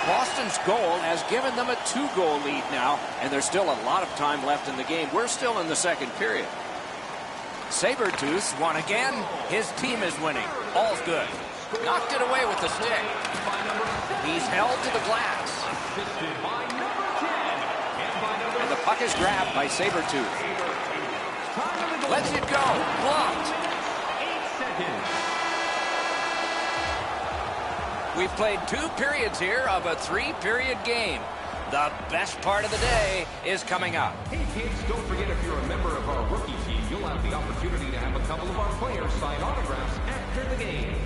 Boston's goal has given them a 2-goal lead now, and there's still a lot of time left in the game. We're still in the second period. Sabretooth won again. His team is winning. All's good. Knocked it away with the stick. He's held to the glass. And the puck is grabbed by Sabretooth. Lets it go. Blocked. We've played 2 periods here of a 3-period game. The best part of the day is coming up. Hey kids, don't forget if you're a member of our rookie team, you'll have the opportunity to have a couple of our players sign autographs after the game.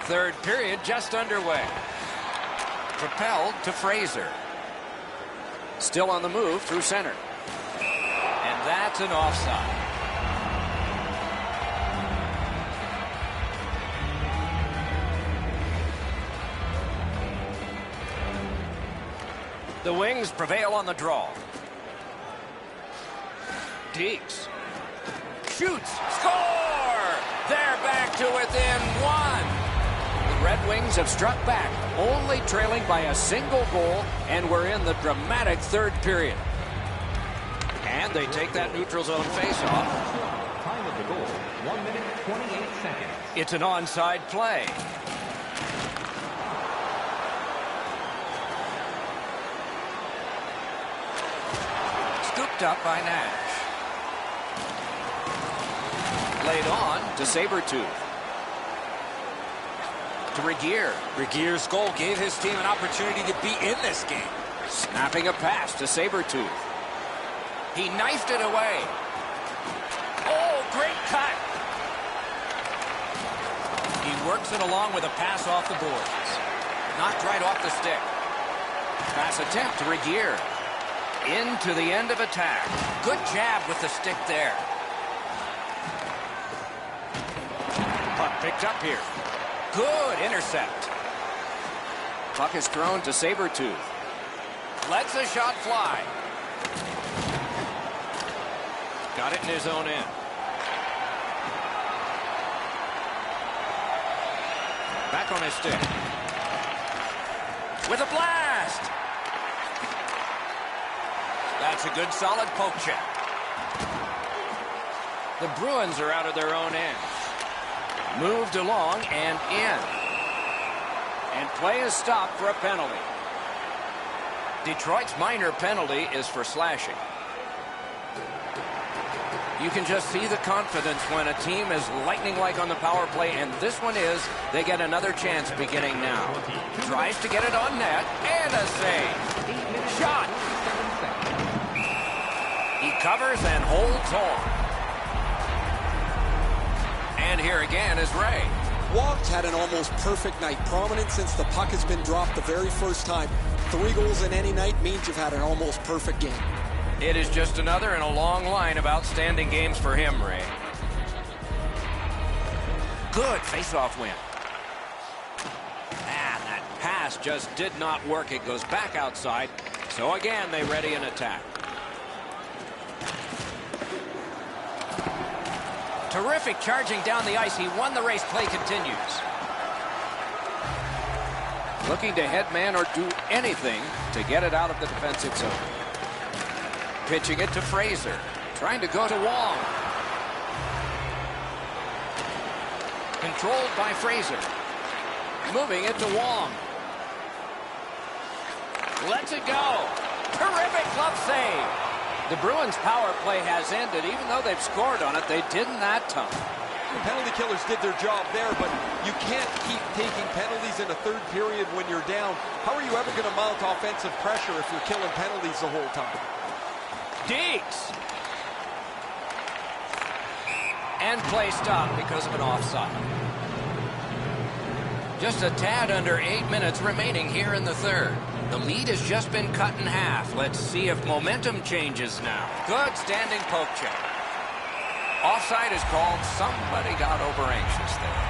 Third period just underway. Propelled to Fraser. Still on the move through center. And that's an offside. The Wings prevail on the draw. Deeks. Shoots. Score! They're back to within 1. Red Wings have struck back, only trailing by a single goal, and we're in the dramatic third period. And they take that neutral zone faceoff. Time of the goal, 1 minute, 28 seconds. It's an onside play. Scooped up by Nash. Laid on to Sabretooth. To Regier. Regier's goal gave his team an opportunity to be in this game. Snapping a pass to Sabretooth. He knifed it away. Oh, great cut. He works it along with a pass off the boards. Knocked right off the stick. Pass attempt to Regier. Into the end of attack. Good jab with the stick there. Puck picked up here. Good intercept. Puck is thrown to Sabretooth. Lets a shot fly. Got it in his own end. Back on his stick. With a blast. That's a good solid poke check. The Bruins are out of their own end. Moved along and in. And play is stopped for a penalty. Detroit's minor penalty is for slashing. You can just see the confidence when a team is lightning-like on the power play, and this one is. They get another chance beginning now. Tries to get it on net, and a save. Shot. He covers and holds on. And here again is Ray. Wong's had an almost perfect night. Prominent since the puck has been dropped the very first time. 3 goals in any night means you've had an almost perfect game. It is just another in a long line of outstanding games for him, Ray. Good face-off win. And that pass just did not work. It goes back outside. So again, they ready an attack. Terrific charging down the ice. He won the race. Play continues. Looking to head man or do anything to get it out of the defensive zone. Pitching it to Fraser. Trying to go to Wong. Controlled by Fraser. Moving it to Wong. Lets it go. Terrific glove save. The Bruins' power play has ended. Even though they've scored on it, they didn't that time. The penalty killers did their job there, but you can't keep taking penalties in a third period when you're down. How are you ever going to mount offensive pressure if you're killing penalties the whole time? Deeks. And play stopped because of an offside. Just a tad under 8 minutes remaining here in the third. The lead has just been cut in half. Let's see if momentum changes now. Good standing poke check. Offside is called. Somebody got over anxious there.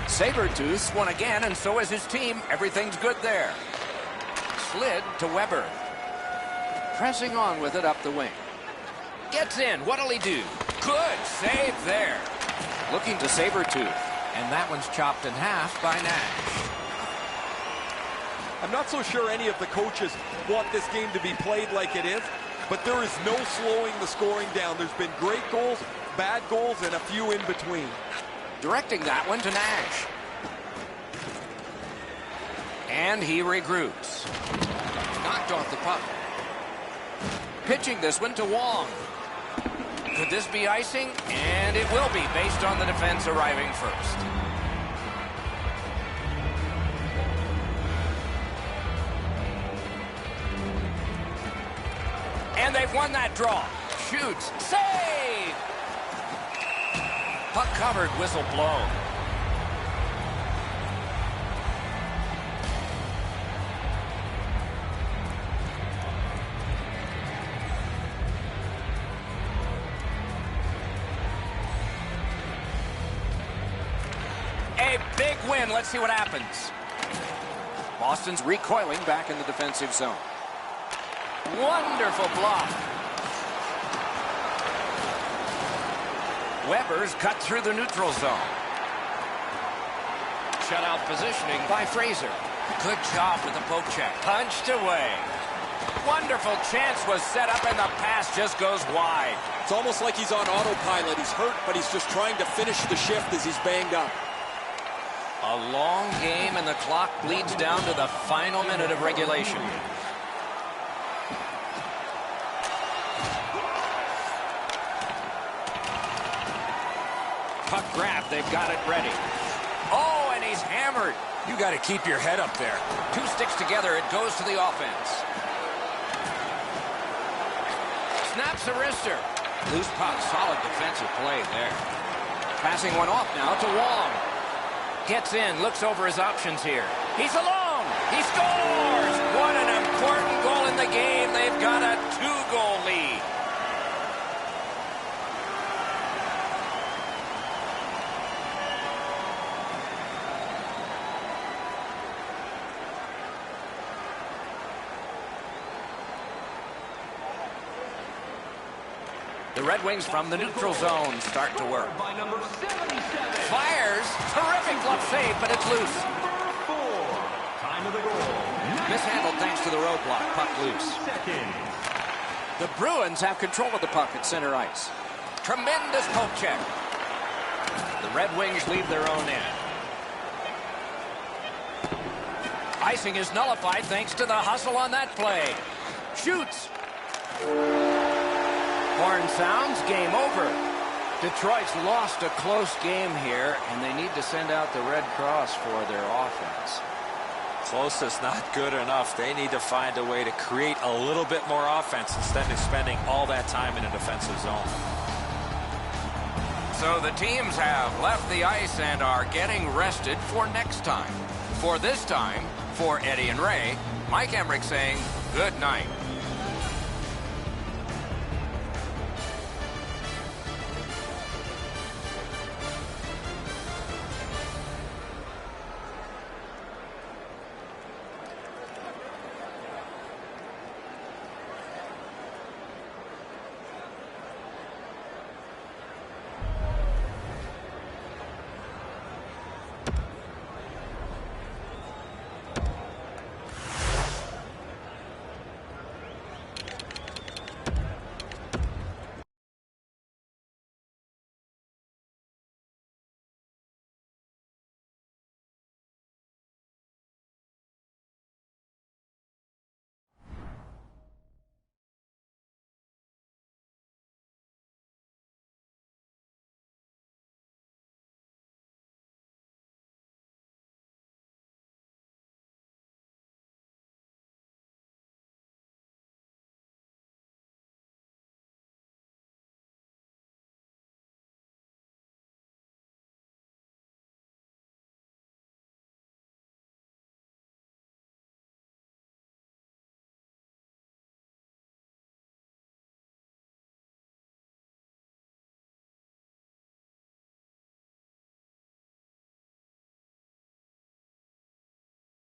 Sabretooth won again, and so is his team. Everything's good there. Slid to Weber. Pressing on with it up the wing. Gets in. What'll he do? Good save there. Looking to Sabretooth. And that one's chopped in half by Nash. I'm not so sure any of the coaches want this game to be played like it is, but there is no slowing the scoring down. There's been great goals, bad goals, and a few in between. Directing that one to Nash. And he regroups. Knocked off the puck. Pitching this one to Wong. Could this be icing? And it will be, based on the defense arriving first. And they've won that draw. Shoots. Save! Puck covered, whistle blown. A big win. Let's see what happens. Boston's recoiling back in the defensive zone. Wonderful block. Weber's cut through the neutral zone. Shutout positioning by Fraser. Good job with the poke check. Punched away. Wonderful chance was set up, and the pass just goes wide. It's almost like he's on autopilot. He's hurt, but he's just trying to finish the shift as he's banged up. A long game, and the clock bleeds down to the final minute of regulation. Puck grab, they've got it ready. Oh, and he's hammered. You got to keep your head up there. 2 sticks together, it goes to the offense. Snaps a wrister. Loose puck, solid defensive play there. Passing one off now to Wong. Gets in, looks over his options here. He's alone. He scores. What an important goal in the game. They've got a 2-goal lead. The Red Wings from the neutral zone start to work. Fires. Terrific glove save, but it's loose. to the goal. Mishandled thanks to the roadblock. Puck loose. The Bruins have control of the puck at center ice. Tremendous poke check. The Red Wings leave their own end. Icing is nullified thanks to the hustle on that play. Shoots. Horn sounds, game over. Detroit's lost a close game here, and they need to send out the Red Cross for their offense. Close is not good enough. They need to find a way to create a little bit more offense instead of spending all that time in a defensive zone. So the teams have left the ice and are getting rested for next time. For this time, for Eddie and Ray, Mike Emmerich saying good night.